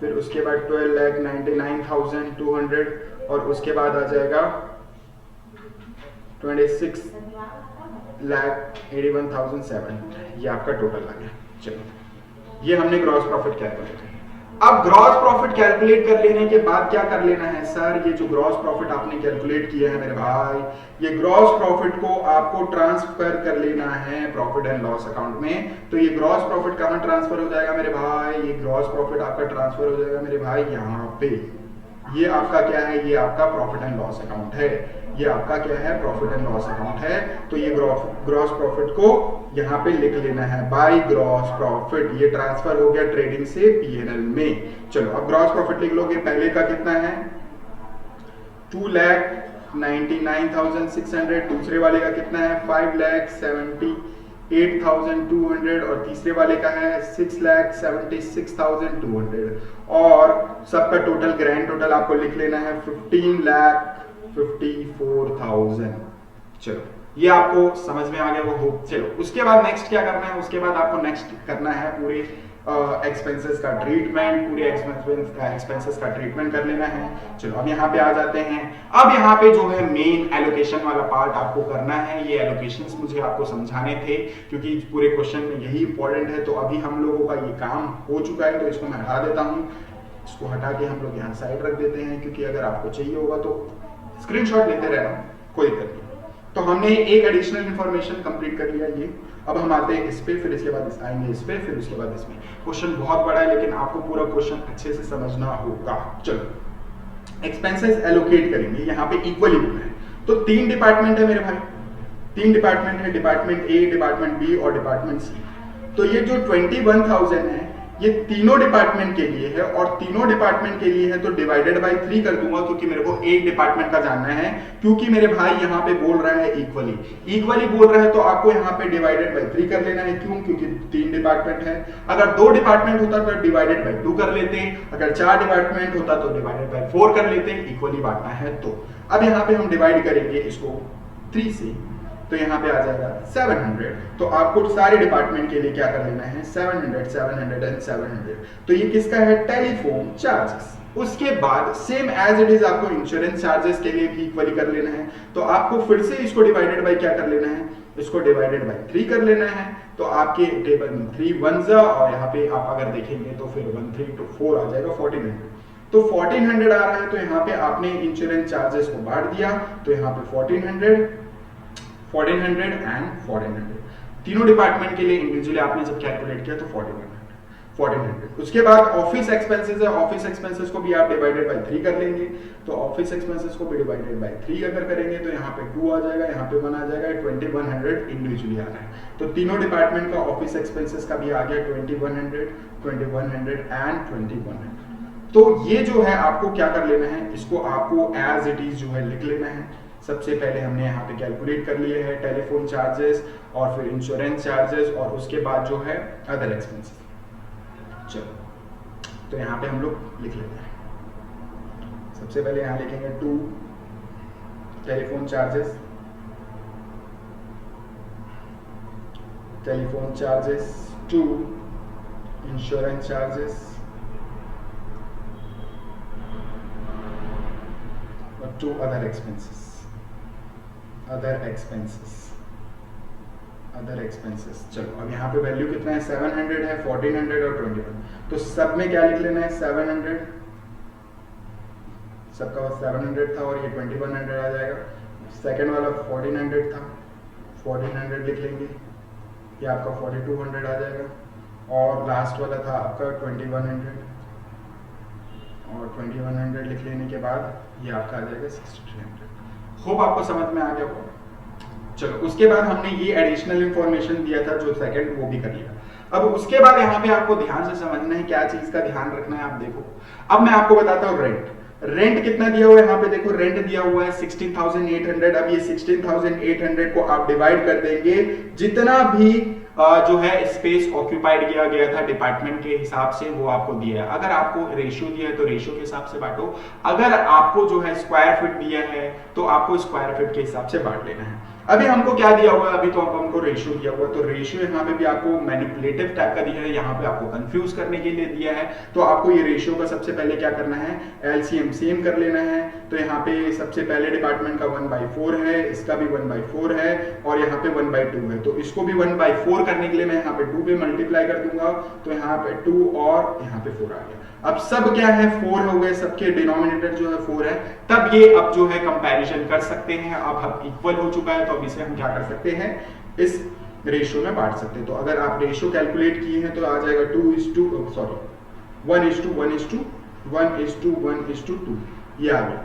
फिर उसके बाद 12,99,200, और उसके बाद आ जाएगा 26,81,700। ये आपका टोटल आ गया। चलो ये हमने ग्रॉस प्रॉफिट कैलकुलेट किया। अब ग्रॉस प्रॉफिट कैलकुलेट कर लेने के बाद क्या कर लेना है सर, ये जो ग्रॉस प्रॉफिट आपने कैलकुलेट किया है मेरे भाई, ये ग्रॉस प्रॉफिट को आपको ट्रांसफर कर लेना है प्रॉफिट एंड लॉस अकाउंट में। तो ये ग्रॉस प्रॉफिट कहां ट्रांसफर हो जाएगा मेरे भाई, ये ग्रॉस प्रॉफिट आपका ट्रांसफर हो जाएगा मेरे भाई यहाँ पे। ये आपका क्या है, ये आपका प्रॉफिट एंड लॉस अकाउंट है, ये आपका क्या है, प्रॉफिट एंड लॉस अकाउंट है। तो ये ग्रॉस प्रॉफिट को यहाँ पे लिख लेना है बाय ग्रॉस प्रॉफिट। ये ट्रांसफर हो गया ट्रेडिंग से पीएनएल में। चलो अब ग्रॉस प्रॉफिट लिख लोगे, पहले का कितना है 2,99,600, दूसरे वाले का कितना है 5,78,200, और तीसरे वाले का है 6,76,200, और सबका टोटल ग्रैंड टोटल आपको लिख लेना है 15,54,000। चलो ये आपको समझ में आ गया वो हो। चलो उसके बाद नेक्स्ट क्या करना है, उसके बाद आपको नेक्स्ट करना है पूरे एक्सपेंसेस का ट्रीटमेंट, पूरे एक्सपेंसेस का ट्रीटमेंट कर लेना है। चलो अब यहाँ पे आ जाते हैं। अब यहाँ पे जो है मेन एलोकेशन वाला पार्ट आपको करना है। ये एलोकेशंस मुझे आपको समझाने थे क्योंकि पूरे क्वेश्चन में यही इंपॉर्टेंट है। तो अभी हम लोगों का ये काम हो चुका है, तो इसको मैं हटा देता हूँ। इसको हटा के हम लोग यहाँ साइड रख देते हैं, क्योंकि अगर आपको चाहिए होगा तो स्क्रीनशॉट लेते रहना, कोई दिक्कत नहीं। तो हमने एक एडिशनल इंफॉर्मेशन कंप्लीट कर लिया ये। अब हम आते हैं इस पे, फिर इसके बाद आएंगे इस पे, फिर उसके बाद इसमें। क्वेश्चन बहुत बड़ा है लेकिन आपको पूरा क्वेश्चन अच्छे से समझना होगा। चलो एक्सपेंसेस एलोकेट करेंगे, यहाँ पे इक्वली है। तो 3 डिपार्टमेंट है मेरे भाई, 3 डिपार्टमेंट है, डिपार्टमेंट ए, डिपार्टमेंट बी और डिपार्टमेंट सी। तो ये जो 21,000 है ये तीनों डिपार्टमेंट के लिए है, और तीनों डिपार्टमेंट के लिए है तो डिवाइडेड बाय 3 कर दूंगा, क्योंकि मेरे को एक डिपार्टमेंट का जानना है। क्योंकि मेरे भाई यहाँ पे बोल रहा है इक्वली, इक्वली बोल रहा है तो आपको यहाँ पे डिवाइडेड बाय 3 कर लेना है। क्यों? क्योंकि 3 डिपार्टमेंट है। अगर 2 डिपार्टमेंट होता तो डिवाइडेड बाय 2 कर लेते, अगर 4 डिपार्टमेंट होता तो डिवाइडेड बाय 4 कर लेते, इक्वली बांटना है तो। अब यहाँ पे हम डिवाइड करेंगे इसको 3 से, तो यहाँ पे आ जाएगा 700। तो आपको सारे डिपार्टमेंट के लिए क्या कर लेना है, 700, 700 एंड 700। तो ये किसका है, टेलीफोन चार्जेस। उसके बाद सेम एज इट इज आपको इंश्योरेंस चार्जेस के लिए भी इक्वली कर लेना है। तो आपको फिर से इसको डिवाइडेड बाय क्या कर लेना है, इसको डिवाइडेड बाय 3 कर लेना है। तो आपके टेबल में 3 1 और यहाँ पे आप अगर देखेंगे तो फिर 1 3 to 4 आ जाएगा 1400। तो 1400 आ रहा है, तो यहाँ पे आपने इंश्योरेंस चार्जेस को बांट दिया, तो यहाँ पे 1400 एंड 1400 तीनों डिपार्टमेंट के लिए इंडिविजुअली आपने जब कैलकुलेट किया तो 1400। उसके बाद ऑफिस एक्सपेंसेस है, ऑफिस एक्सपेंसेस को भी आप डिवाइडेड बाय 3 कर लेंगे। तो ऑफिस एक्सपेंसेस को भी डिवाइडेड बाय 3 अगर करेंगे तो यहाँ पे 2 आ जाएगा, यहाँ पे 1 आ जाएगा, 2100 इंडिविजुअली आ रहा है। तो तीनों डिपार्टमेंट का ऑफिस एक्सपेंसेस का भी आ गया 2100, 2100 एंड 2100। तो ये जो है आपको क्या कर लेना है, इसको आपको एज इट इज जो है लिख लेना है। सबसे पहले हमने यहाँ पे कैलकुलेट कर लिए हैं टेलीफोन चार्जेस और फिर इंश्योरेंस चार्जेस और उसके बाद जो है अदर एक्सपेंसेस। चलो तो यहाँ पे हम लोग लिख लेते हैं। सबसे पहले यहाँ लिखेंगे 2 telephone charges, telephone charges 2 insurance charges और 2 अदर एक्सपेंसेस, अदर एक्सपेंसेस। चलो अब यहाँ पे वैल्यू कितना है, 700 है, 1400 और 21। तो सब में क्या लिख लेना है, 700, सबका 700 था और ये 2100 आ जाएगा। सेकंड वाला 1400 था, 1400 लिख लेंगे, ये आपका 4200 आ जाएगा। और लास्ट वाला था आपका 2100 और 2100 लिख लेने के बाद ये आपका आ जाएगा 6300। होप आपको समझ में आ गया होगा। चलो उसके बाद हमने ये एडिशनल इंफॉर्मेशन दिया था जो सेकंड, वो भी कर लिया। अब उसके बाद यहाँ पे आपको ध्यान से समझना है, क्या चीज का ध्यान रखना है आप देखो। अब मैं आपको बताता हूँ रेंट कितना दिया हुआ है। यहाँ पे देखो रेंट दिया हुआ है 16,800। अब ये 16,800 को आप डिवाइड कर देंगे, जितना भी जो है स्पेस ऑक्यूपाइड किया गया था डिपार्टमेंट के हिसाब से वो आपको दिया है। अगर आपको रेशियो दिया है तो रेशियो के हिसाब से बांटो, अगर आपको जो है स्क्वायर फीट दिया है तो आपको स्क्वायर फीट के हिसाब से बांट लेना है। अभी हमको क्या दिया हुआ है, अभी तो हमको रेशियो दिया हुआ है, तो रेशियो यहाँ पे भी आपको मैनिपुलेटिव टाइप का दिया है, यहाँ पे आपको कंफ्यूज करने के लिए दिया है। तो आपको ये रेशियो का सबसे पहले क्या करना है, एलसीएम सेम कर लेना है। तो यहाँ पे सबसे पहले डिपार्टमेंट का 1/4 है, इसका भी 1/4 है और यहाँ पे 1/2 है। तो इसको भी 1/4 करने के लिए मैं यहाँ पे 2 पे मल्टीप्लाई कर दूंगा, तो यहाँ पे 2 और यहाँ पे 4 आ गया। अब सब क्या है, 4 हो गए, सबके डिनोमिनेटर जो है 4 है। तब ये अब जो है कंपैरिजन कर सकते हैं। अब इक्वल हो चुका है तो अब इसे हम क्या कर सकते हैं, इस रेशियो में बांट सकते हैं। तो अगर आप रेशियो कैलकुलेट किए हैं तो आ जाएगा 1:1:2, ये आ गया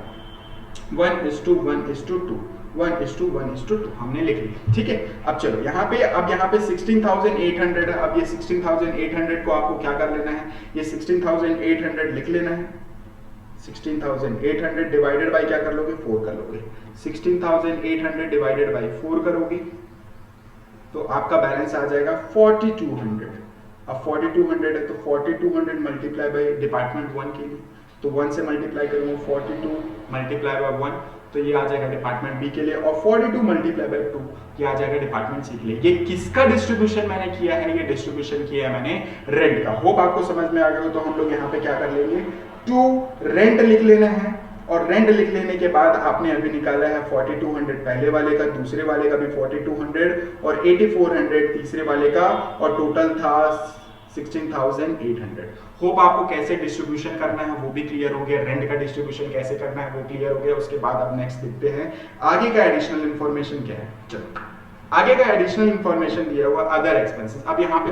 1:1:2, 1:1:2 हमने लिख लिया। ठीक है, अब चलो यहाँ पे 16,800 है। अब ये 16,800 को आपको क्या कर लेना है, ये 16,800 लिख लेना है। 16,800 डिवाइडेड बाय क्या कर लोगे, 4 कर लोगे। 16,800 डिवाइडेड बाय 4 करोगे तो आपका बैलेंस आ जाएगा 4200। अब 4200 है तो 4200 मल्टीप्लाई बाय डिपार्टमेंट 1 के लिए, तो 1 से मल्टीप्लाई करूंगा 42 मल्टीप्लाई बाय 1 तो ये आ जाएगा डिपार्टमेंट बी के लिए, और 42 मल्टीप्लाई बाय 2 ये आ जाएगा डिपार्टमेंट सी के लिए। ये किसका डिस्ट्रीब्यूशन मैंने किया है? ये डिस्ट्रीब्यूशन किया है मैंने रेंट का। होप आपको समझ में आ गया हो। तो हम लोग यहाँ पे क्या कर लेंगे, टू रेंट लिख लेना है, और रेंट लिख लेने के बाद आपने अभी निकाला है 4200 पहले वाले का, दूसरे वाले का भी 4200 और 8400 तीसरे वाले का, और टोटल था 16,800। होप आपको कैसे डिस्ट्रीब्यूशन करना है वो भी क्लियर हो गया, रेंट का डिस्ट्रीब्यूशन कैसे करना है वो क्लियर हो गया। उसके बाद अब नेक्स्ट देखते हैं आगे का एडिशनल इंफॉर्मेशन क्या है। चलो आगे का एडिशनल इंफॉर्मेशन दिया हुआ अदर एक्सपेंसेस। अब यहाँ पे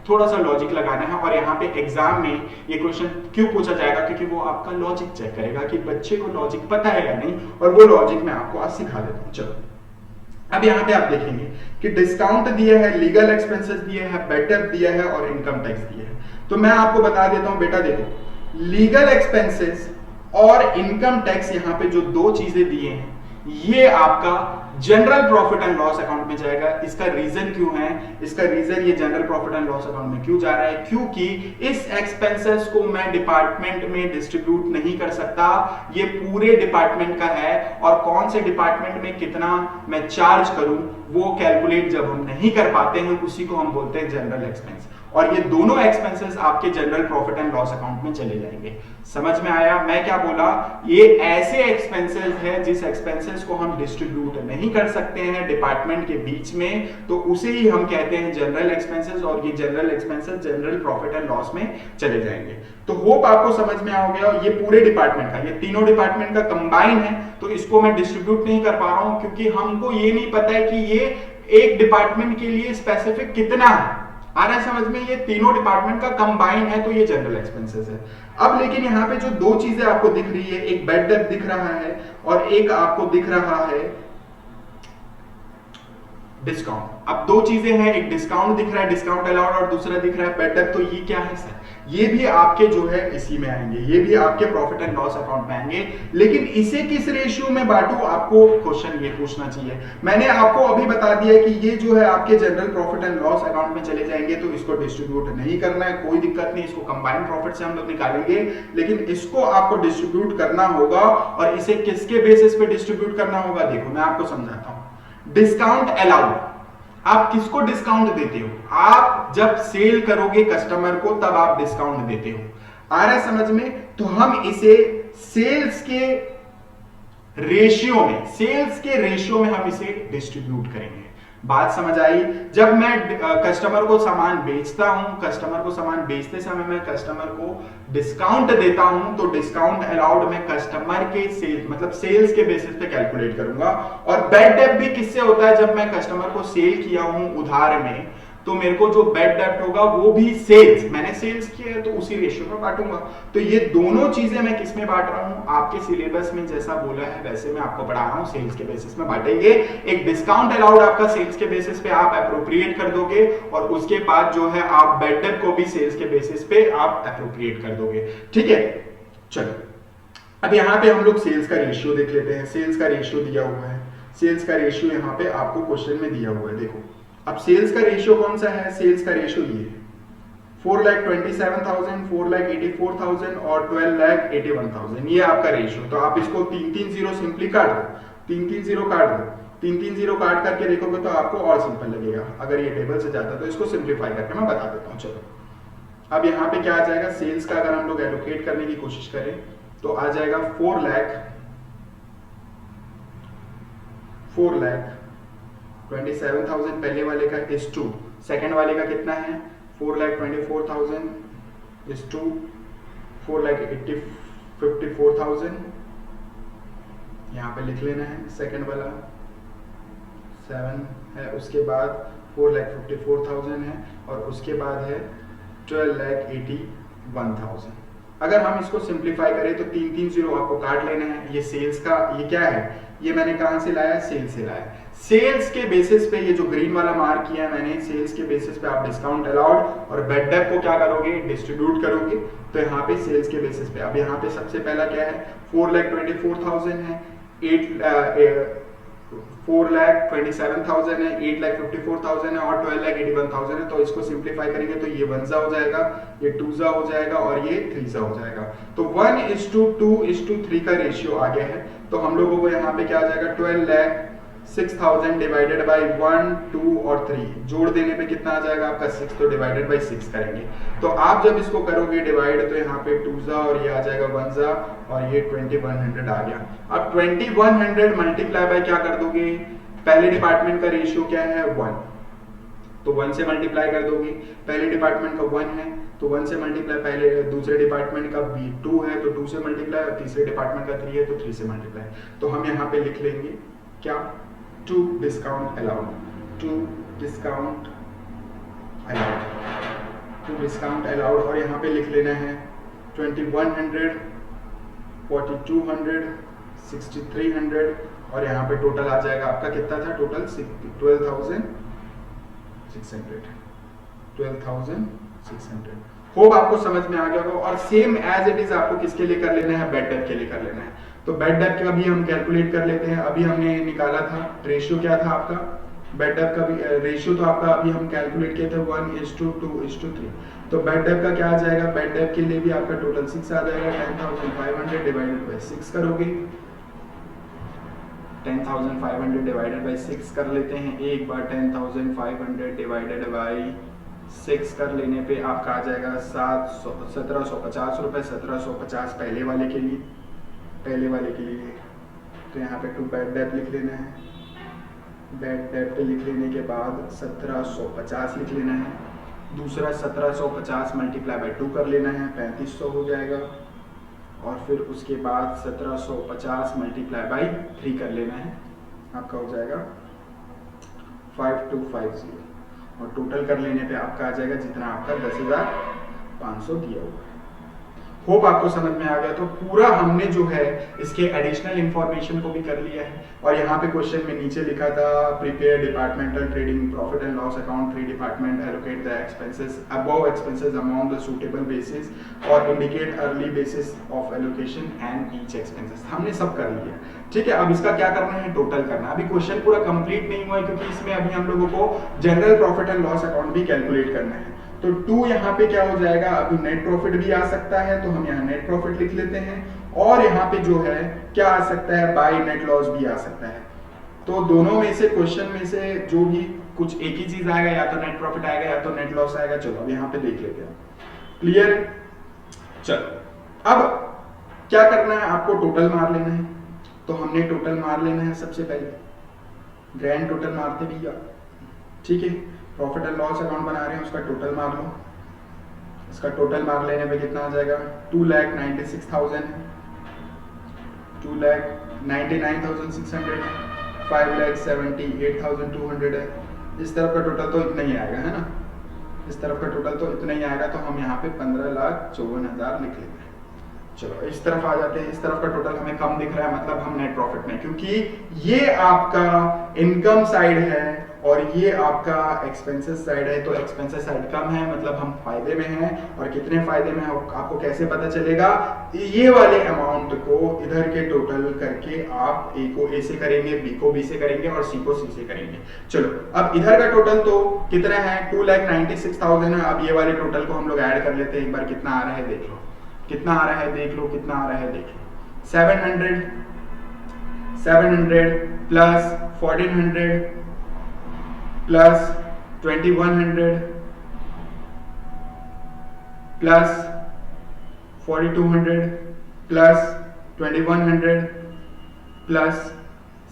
थोड़ा सा लॉजिक लगाना है, और यहाँ पे एग्जाम में ये क्वेश्चन क्यों पूछा जाएगा, क्योंकि वो आपका लॉजिक चेक करेगा कि बच्चे को लॉजिक पता है या नहीं, और वो लॉजिक मैं आपको आज सिखा देता हूँ। चलो अब यहाँ पे आप देखेंगे कि डिस्काउंट दिया है, लीगल एक्सपेंसेस दिए हैं, बैड डेट दिया है, और इनकम टैक्स दिया है। तो मैं आपको बता देता हूँ बेटा, देखो लीगल एक्सपेंसेस और इनकम टैक्स, यहाँ पे जो दो चीजें दिए हैं ये आपका general profit and loss account में जाएगा। इसका रीजन क्यों है? इसका रीजन ये general profit and loss account में क्यों जा रहा है, क्योंकि इस एक्सपेंसेस को मैं डिपार्टमेंट में डिस्ट्रीब्यूट नहीं कर सकता, ये पूरे डिपार्टमेंट का है, और कौन से डिपार्टमेंट में कितना मैं चार्ज करूं वो कैलकुलेट जब हम नहीं कर पाते हैं उसी को हम बोलते हैं जनरल एक्सपेंस, और ये दोनों एक्सपेंसेस आपके general profit and loss account में चले जाएंगे। समझ में आया मैं क्या बोला? ये ऐसे एक्सपेंसेस है जिस एक्सपेंसेस को हम डिस्ट्रीब्यूट नहीं कर सकते हैं डिपार्टमेंट के बीच में, तो उसे ही हम कहते हैं जनरल एक्सपेंसेस, और ये general expenses general profit and loss में चले जाएंगे। तो होप आपको समझ में आ गया। ये पूरे डिपार्टमेंट का, ये तीनों डिपार्टमेंट का कंबाइन है, तो इसको मैं डिस्ट्रीब्यूट नहीं कर पा रहा हूं क्योंकि हमको ये नहीं पता है कि ये एक डिपार्टमेंट के लिए स्पेसिफिक कितना है। आ रहा है समझ में? ये तीनों डिपार्टमेंट का कंबाइन है, तो ये जनरल एक्सपेंसेस है। अब लेकिन यहाँ पे जो दो चीजें आपको दिख रही है, एक बैड डेट दिख रहा है और एक आपको दिख रहा है डिस्काउंट। अब दो चीजें हैं, एक डिस्काउंट दिख रहा है, डिस्काउंट अलाउड, और दूसरा दिख रहा है बैड डेट। तो ये क्या है सर? ये भी आपके जो है इसी में आएंगे, ये भी आपके प्रॉफिट एंड लॉस अकाउंट में आएंगे, लेकिन इसे किस रेशियो में बांटू, आपको क्वेश्चन ये पूछना चाहिए। मैंने आपको अभी बता दिया कि ये जो है आपके general profit and loss account में चले जाएंगे, तो इसको डिस्ट्रीब्यूट नहीं करना है, कोई दिक्कत नहीं, इसको कंबाइंड प्रॉफिट से हम लोग निकालेंगे, लेकिन इसको आपको डिस्ट्रीब्यूट करना होगा। और इसे किसके बेसिस पे डिस्ट्रीब्यूट करना होगा, देखो मैं आपको समझाता हूं। डिस्काउंट अलाउड, आप किसको डिस्काउंट देते हो? आप जब सेल करोगे कस्टमर को तब आप डिस्काउंट देते हो। आ रहा है समझ में? तो हम इसे सेल्स के रेशियो में हम इसे डिस्ट्रीब्यूट करेंगे। बात समझ आई? जब मैं कस्टमर को सामान बेचता हूं, कस्टमर को सामान बेचते समय मैं कस्टमर को डिस्काउंट देता हूं, तो डिस्काउंट अलाउड मैं कस्टमर के सेल्स मतलब सेल्स के बेसिस पे कैलकुलेट करूंगा। और बैड डेट भी किससे होता है? जब मैं कस्टमर को सेल किया हूं उधार में, तो मेरे को जो बैड डेट होगा वो भी सेल्स, मैंने सेल्स किया है तो उसी रेशियो में बांटूंगा। तो ये दोनों चीजें मैं किस में बांट रहा हूं? आपके सिलेबस में जैसा बोला है वैसे मैं आपको पढ़ा रहा हूं, सेल्स के बेसिस में बांटेंगे। एक डिस्काउंट अलाउड आपका सेल्स के बेसिस पे आप अप्रोप्रिएट कर दोगे, और उसके बाद जो है आप बैड डेट को भी सेल्स के बेसिस पे आप अप्रोप्रिएट कर दोगे। ठीक है, चलो अब यहाँ पे हम लोग सेल्स का रेशियो देख लेते हैं। सेल्स का रेशियो दिया हुआ है, सेल्स का रेशियो यहाँ पे आपको क्वेश्चन में दिया हुआ है। देखो अब सेल्स का रेशियो कौन सा है? सेल्स का रेशियो ये है 4,27,000, 4,84,000 और 12,81,000, ये आपका रेशियो। तो आप इसको 3-3 जीरो सिंपली काट दो, 3-3 जीरो काट दो, 3-3 जीरो काट करके देखोगे तो आपको और सिंपल लगेगा। अगर ये टेबल से जाता तो इसको सिंप्लीफाई करके मैं बता देता हूँ। चलो अब यहाँ पे क्या आ जाएगा? सेल्स का अगर हम लोग एलोकेट करने की कोशिश करें तो आ जाएगा 4,27,000 पहले वाले का इस टू, सेकेंड वाले का कितना है? 4,24,000 इस टू 4,54,000, यहाँ पे लिख लेना है। सेकेंड वाला 7 है, उसके बाद 4,54,000 है, और उसके बाद है 12,81,000। अगर हम इसको सिंप्लीफाई करें तो 3-3 जीरो आपको काट लेना है। ये सेल्स का, ये क्या है? ये मैंने कहां से लाया? सेल्स से लाया। सेल्स के बेसिस पे ये जो ग्रीन वाला मार्क किया है मैंने, सेल्स के बेसिस पे आप डिस्काउंट अलाउड और बैड डेट को क्या करोगे? डिस्ट्रीब्यूट करोगे। तो यहाँ पे सेल्स के बेसिस पे, अब यहाँ पे सबसे पहला क्या है? 4,24,000 है, 4,27,000 है, 8,54,000 है और 12,81,000 है। तो इसको सिंप्लीफाई करेंगे तो ये 1 सा हो जाएगा, ये 2 सा हो जाएगा और ये 3 सा हो जाएगा। तो 1:2:3 का रेशियो आ गया है। तो हम लोगों को यहाँ पे क्या आ जाएगा, 12,06,000 डिवाइडेड बाई 1, 2 और 3 जोड़ देने पे कितना आ जाएगा आपका 6, तो डिवाइडेड बाई 6 करेंगे। तो आप जब इसको करोगे डिवाइड तो यहाँ पे 2 सा और ये आ जाएगा 1 सा और ये 2100 आ गया। अब 2100 मल्टीप्लाई बाय क्या कर दोगे, पहले डिपार्टमेंट का रेशियो क्या है 1, तो 1 से मल्टीप्लाई कर दोगे। पहले डिपार्टमेंट का 1 है तो 1 से मल्टीप्लाई, पहले दूसरे डिपार्टमेंट का 2 है तो 2 से मल्टीप्लाई, और तीसरे डिपार्टमेंट का 3 है तो 3 से मल्टीप्लाई। तो हम यहाँ पे लिख लेंगे क्या, to discount allowed, to discount allowed, to discount allowed. और यहाँ पे लिख लेना है 2100, 4200, 6300 और यहाँ पे टोटल आ जाएगा आपका कितना था, टोटल 12,600। होप आपको समझ में आ गया होगा। और सेम एज इट इज आपको किसके लिए कर लेना है, बेड डेप्थ के लिए कर लेना है। तो बेड डेप्थ का भी हम कैलकुलेट कर लेते हैं। अभी हमने निकाला था रेशियो, क्या था आपका बेड डेप्थ का भी रेशियो, तो आपका अभी हम कैलकुलेट किए थे 1:2:3। तो बेड डेप्थ का क्या आ जाएगा, बेड डेप्थ के लिए भी आपका टोटल 6 आ जाएगा। 10,500 डिवाइडेड बाई 6 करोगे, 10,500 डिवाइडेड बाई 6 कर लेते हैं एक बार। 10,500 डिवाइडेड बाई 6 कर लेने पे आपका आ जाएगा 1750 रुपए। 1750 पहले वाले के लिए, पहले वाले के लिए। तो यहाँ पे टू बेड डेप्थ लिख लेना है, बेड डेप्थ लिख लेने के बाद 1750 लिख लेना है। दूसरा 1750 मल्टीप्लाई बाई 2 कर लेना है, 3500 हो जाएगा। और फिर उसके बाद 1750 मल्टीप्लाई बाई 3 कर लेना है, आपका हो जाएगा 5250 और टोटल कर लेने पे आपका आ जाएगा जितना आपका 10,500 दिया हुआ है। होप आपको समझ में आ गया। तो पूरा हमने जो है इसके एडिशनल इंफॉर्मेशन को भी कर लिया है। और यहाँ पे क्वेश्चन में नीचे लिखा था prepare departmental trading profit and loss account 3 department, allocate the expenses above expenses among the suitable basis और indicate early basis of allocation and each expenses. हमने सब कर लिया, ठीक है। अब इसका क्या करना है, टोटल करना। अभी क्वेश्चन पूरा कंप्लीट नहीं हुआ है क्योंकि इसमें अभी हम लोगों को general profit and loss account भी कैलकुलेट करना है। तो 2 यहाँ पे क्या हो जाएगा, अभी नेट प्रॉफिट भी आ सकता है तो हम यहाँ नेट प्रॉफिट लिख लेते हैं। और यहाँ पे जो है क्या आ सकता है, बाय नेट लॉस भी आ सकता है। तो दोनों में से क्वेश्चन में से जो भी कुछ एक ही चीज आएगा, या तो नेट प्रॉफिट आएगा या तो नेट लॉस आएगा। चलो अब यहाँ पे देख लेते हैं, क्लियर। चलो अब क्या करना है, आपको टोटल मार लेना है। तो हमने टोटल मार लेना है, सबसे पहले ग्रैंड टोटल मारते भैया, ठीक है। प्रॉफिट एंड लॉस अकाउंट बना रहे हैं, उसका टोटल मार लो। इसका टोटल मार लेने पे कितना आ जाएगा, 2,96,000 है, 2,99,600 है, 5,78,200 है। इस तरफ का टोटल तो इतना ही आएगा, है ना। इस तरफ का टोटल तो इतना ही आएगा। तो हम यहाँ पे 15,54,000 लिख लेते हैं। चलो इस तरफ आ जाते हैं। इस तरफ का टोटल हमें कम दिख रहा है, मतलब हम नेट प्रॉफिट में, क्योंकि ये आपका इनकम साइड है और ये आपका एक्सपेंसेस साइड है। तो एक्सपेंसेस साइड कम है, मतलब हम फायदे में हैं। और कितने फायदे में है आपको कैसे पता चलेगा, ये वाले अमाउंट को इधर के टोटल करके आप ए को ए से करेंगे, बी को बी से करेंगे और सी को सी से करेंगे। चलो अब इधर का टोटल तो कितना है, 2,96,000 है। अब ये वाले टोटल को हम लोग ऐड कर लेते हैं, एक बार कितना आ रहा है देख लो, कितना आ रहा है देख लो, कितना आ रहा है देख लो। 700 plus 1,400 plus 2,100 plus 4,200 plus 2,100 plus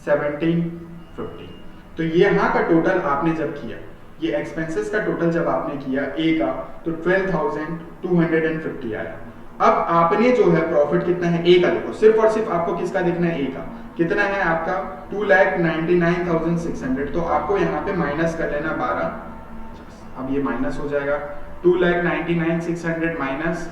1,750। तो ये यहाँ का टोटल आपने जब किया, ये एक्सपेंसेस का टोटल जब आपने किया ए का, तो 12,250 आया। अब आपने जो है प्रॉफिट कितना है ए का देखो, सिर्फ और सिर्फ आपको किसका देखना है, ए का। कितना है आपका 2,99,600। तो आपको यहाँ पे माइनस कर लेना 12। अब ये माइनस हो जाएगा, 2,99,600 माइनस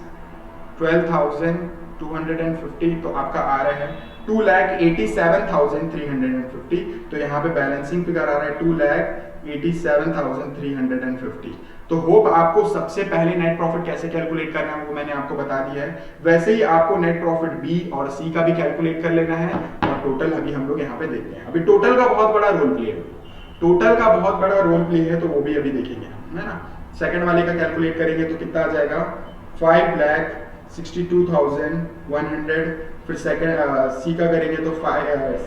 12,250। तो आपका आ रहा है 2,87,350। तो यहाँ पे बैलेंसिंग फिगर आ रहा है 2,87,350। तो होप आपको सबसे पहले नेट प्रॉफिट कैसे कैलकुलेट करना है वो मैंने आपको बता दिया है। वैसे ही आपको नेट प्रॉफिट बी और सी का भी कैलकुलेट कर लेना है। और टोटल अभी हम लोग यहाँ पे देखते हैं। अभी टोटल का बहुत बड़ा रोल प्ले है, टोटल का बहुत बड़ा रोल प्ले है, तो वो भी अभी देखेंगे हम, है ना। सेकंड वाले का कैलकुलेट करेंगे तो कितना आ जाएगा 5,62,100। फिर सेकंड सी का करेंगे तो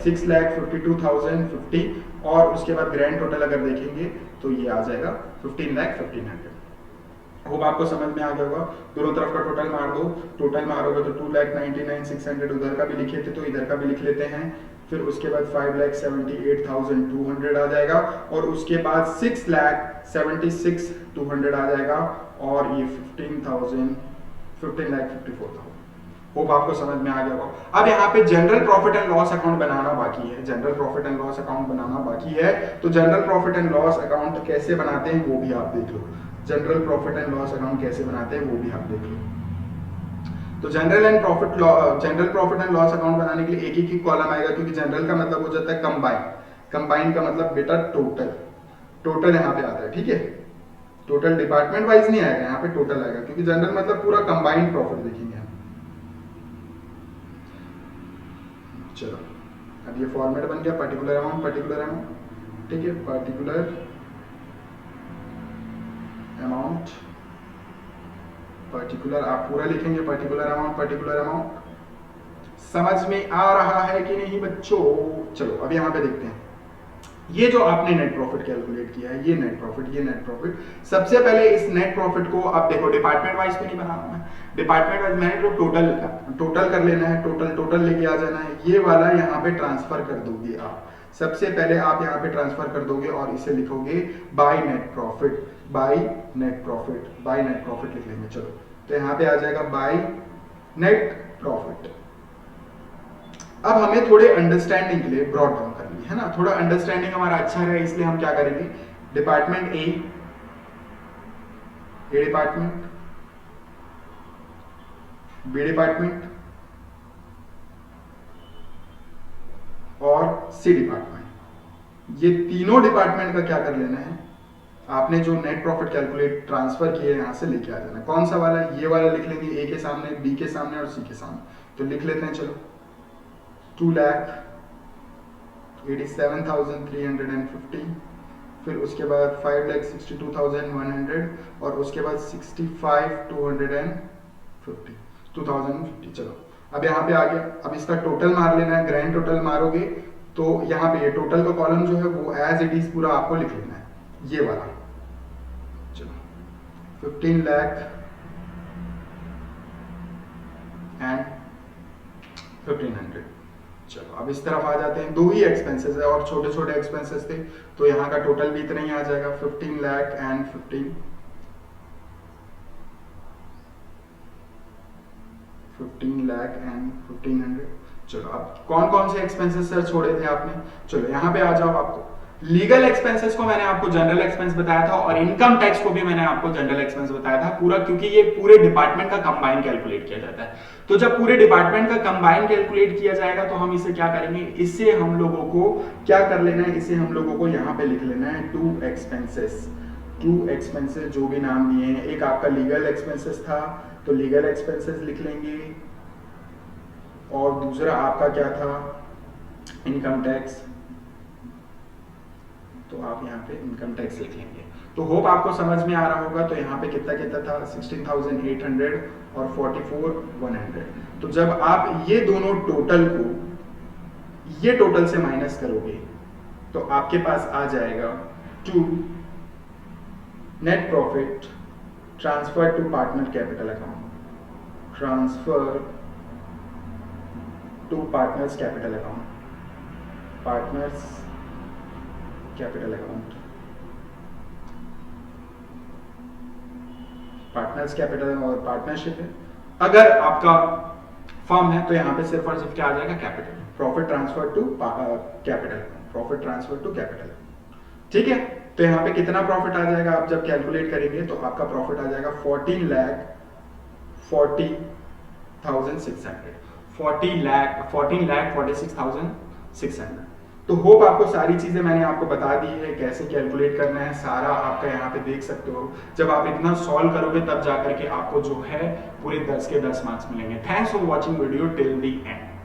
6,52,050 और उसके बाद ग्रैंड टोटल अगर देखेंगे तो ये आ जाएगा 15,15,100। होप आपको समझ में आ गया होगा। दोनों तरफ का टोटल मार दो, टोटल मारोगे तो 2,99,600 उधर का भी लिखे थे तो इधर का भी लिख लेते हैं। फिर उसके बाद 5,78,200 आ जाएगा और उसके बाद 6,76,200 आ जाएगा और ये 15,54,000। होप आपको समझ में आ गया होगा। अब यहाँ पे general profit and loss account बनाना बाकी है, general profit and loss account बनाना बाकी है। तो general profit and loss account कैसे बनाते हैं वो भी आप देख लो, general profit and loss account कैसे बनाते हैं वो भी आप देख लो। तो general profit and loss account बनाने के लिए एक ही कॉलम आएगा, क्योंकि जनरल का मतलब हो जाता है कंबाइन, कंबाइन का मतलब बेटा टोटल, टोटल यहाँ पे आता है, ठीक है। टोटल डिपार्टमेंट वाइज नहीं आएगा, यहाँ पे टोटल आएगा, क्योंकि जनरल मतलब पूरा कंबाइंड प्रॉफिट देखेंगे हम। चलो अब ये फॉर्मेट बन गया, पर्टिकुलर अमाउंट, पर्टिकुलर अमाउंट, ठीक है, पर्टिकुलर अमाउंट, पर्टिकुलर आप पूरा लिखेंगे, पर्टिकुलर अमाउंट, पर्टिकुलर अमाउंट। समझ में आ रहा है कि नहीं बच्चों? चलो अब यहाँ पे देखते हैं, ये जो आपने नेट प्रॉफिट कैलकुलेट किया है, ये नेट प्रॉफिट, ये नेट प्रॉफिट। सबसे पहले इस नेट प्रॉफिट को आप देखो, डिपार्टमेंट वाइज तो नहीं बनाना मैं, डिपार्टमेंट वाइज मैंने जो टोटल लिखा, टोटल कर लेना है, टोटल लेके आ जाना है। ये वाला यहाँ पे ट्रांसफर कर दोगे आप, सबसे पहले आप यहाँ पे ट्रांसफर कर दोगे और इसे लिखोगे by net profit, by net profit, by net profit लिख लेंगे। चलो तो यहाँ पे आ जाएगा बाय नेट प्रॉफिट। अब हमें थोड़े अंडरस्टैंडिंग के लिए ब्रॉड डाउन करनी है ना, थोड़ा अंडरस्टैंडिंग हमारा अच्छा है, इसलिए हम क्या करेंगे, department A department, B department और सी डिपार्टमेंट, ये तीनों डिपार्टमेंट का क्या कर लेना है, आपने जो नेट प्रॉफिट कैलकुलेट ट्रांसफर किए यहां से लेके आ जाना। कौन सा वाला? ये वाला लिख लेंगे, ए के सामने, बी के सामने और सी के सामने। तो लिख लेते हैं, चलो 2,87,350, फिर उसके बाद 5,62,100 और उसके बाद 65,250। चलो अब यहाँ पे आ गया। अब इसका टोटल मार लेना है, ग्रैंड टोटल मारोगे तो यहाँ पे ये टोटल का कॉलम जो है वो एज इट इज पूरा आपको लिख लेना है, ये वाला। चलो 15 लाख एंड 1,500। चलो अब इस तरफ आ जाते हैं, दो ही एक्सपेंसेस है और छोटे छोटे एक्सपेंसेस थे, तो यहाँ का टोटल भी इतना ही आ जाएगा, 15 लाख एंड 1,500। चलो अब कौन कौन से एक्सपेंसेस सर छोड़े थे आपने? चलो यहाँ पे आ जाओ। आपको लीगल एक्सपेंसेस को मैंने आपको जनरल एक्सपेंस बताया था और इनकम टैक्स को भी मैंने आपको जनरल एक्सपेंस बताया था पूरा, क्योंकि ये पूरे डिपार्टमेंट का कंबाइन कैलकुलेट किया जाता है। तो जब पूरे डिपार्टमेंट का कंबाइन कैलकुलेट किया जाएगा तो हम इसे क्या करेंगे, इससे हम लोगों को क्या कर लेना है, इसे हम लोगों को यहाँ पे लिख लेना है टू एक्सपेंसेस जो भी नाम दिए हैं। एक आपका लीगल एक्सपेंसेस था तो लीगल एक्सपेंसेस लिख लेंगे, और दूसरा आपका क्या था, इनकम टैक्स, तो आप यहाँ पे इनकम टैक्स लिख लेंगे। तो होप आपको समझ में आ रहा होगा। तो यहाँ पे कितना कितना था, 16,800 और 44,100। तो जब आप ये दोनों टोटल को ये टोटल से माइनस करोगे तो आपके पास आ जाएगा to net profit transfer to partner capital account, transfer to partners capital account, partners capital account, partners capital और पार्टनरशिप है। अगर आपका फर्म है तो यहाँ पे सिर्फ और सिर्फ क्या आ जाएगा, capital, profit transfer to capital, profit transfer to capital. ठीक है, तो यहाँ पे कितना प्रॉफिट आ जाएगा, आप जब कैलकुलेट करेंगे तो आपका प्रॉफिट आ जाएगा 14,46,600। तो होप आपको सारी चीजें मैंने आपको बता दी है, कैसे कैलकुलेट करना है सारा आपका यहाँ पे देख सकते हो। जब आप इतना सॉल्व करोगे तब जाकर के आपको जो है पूरे 10 के 10 मार्क्स मिलेंगे। Thanks for watching video till the and.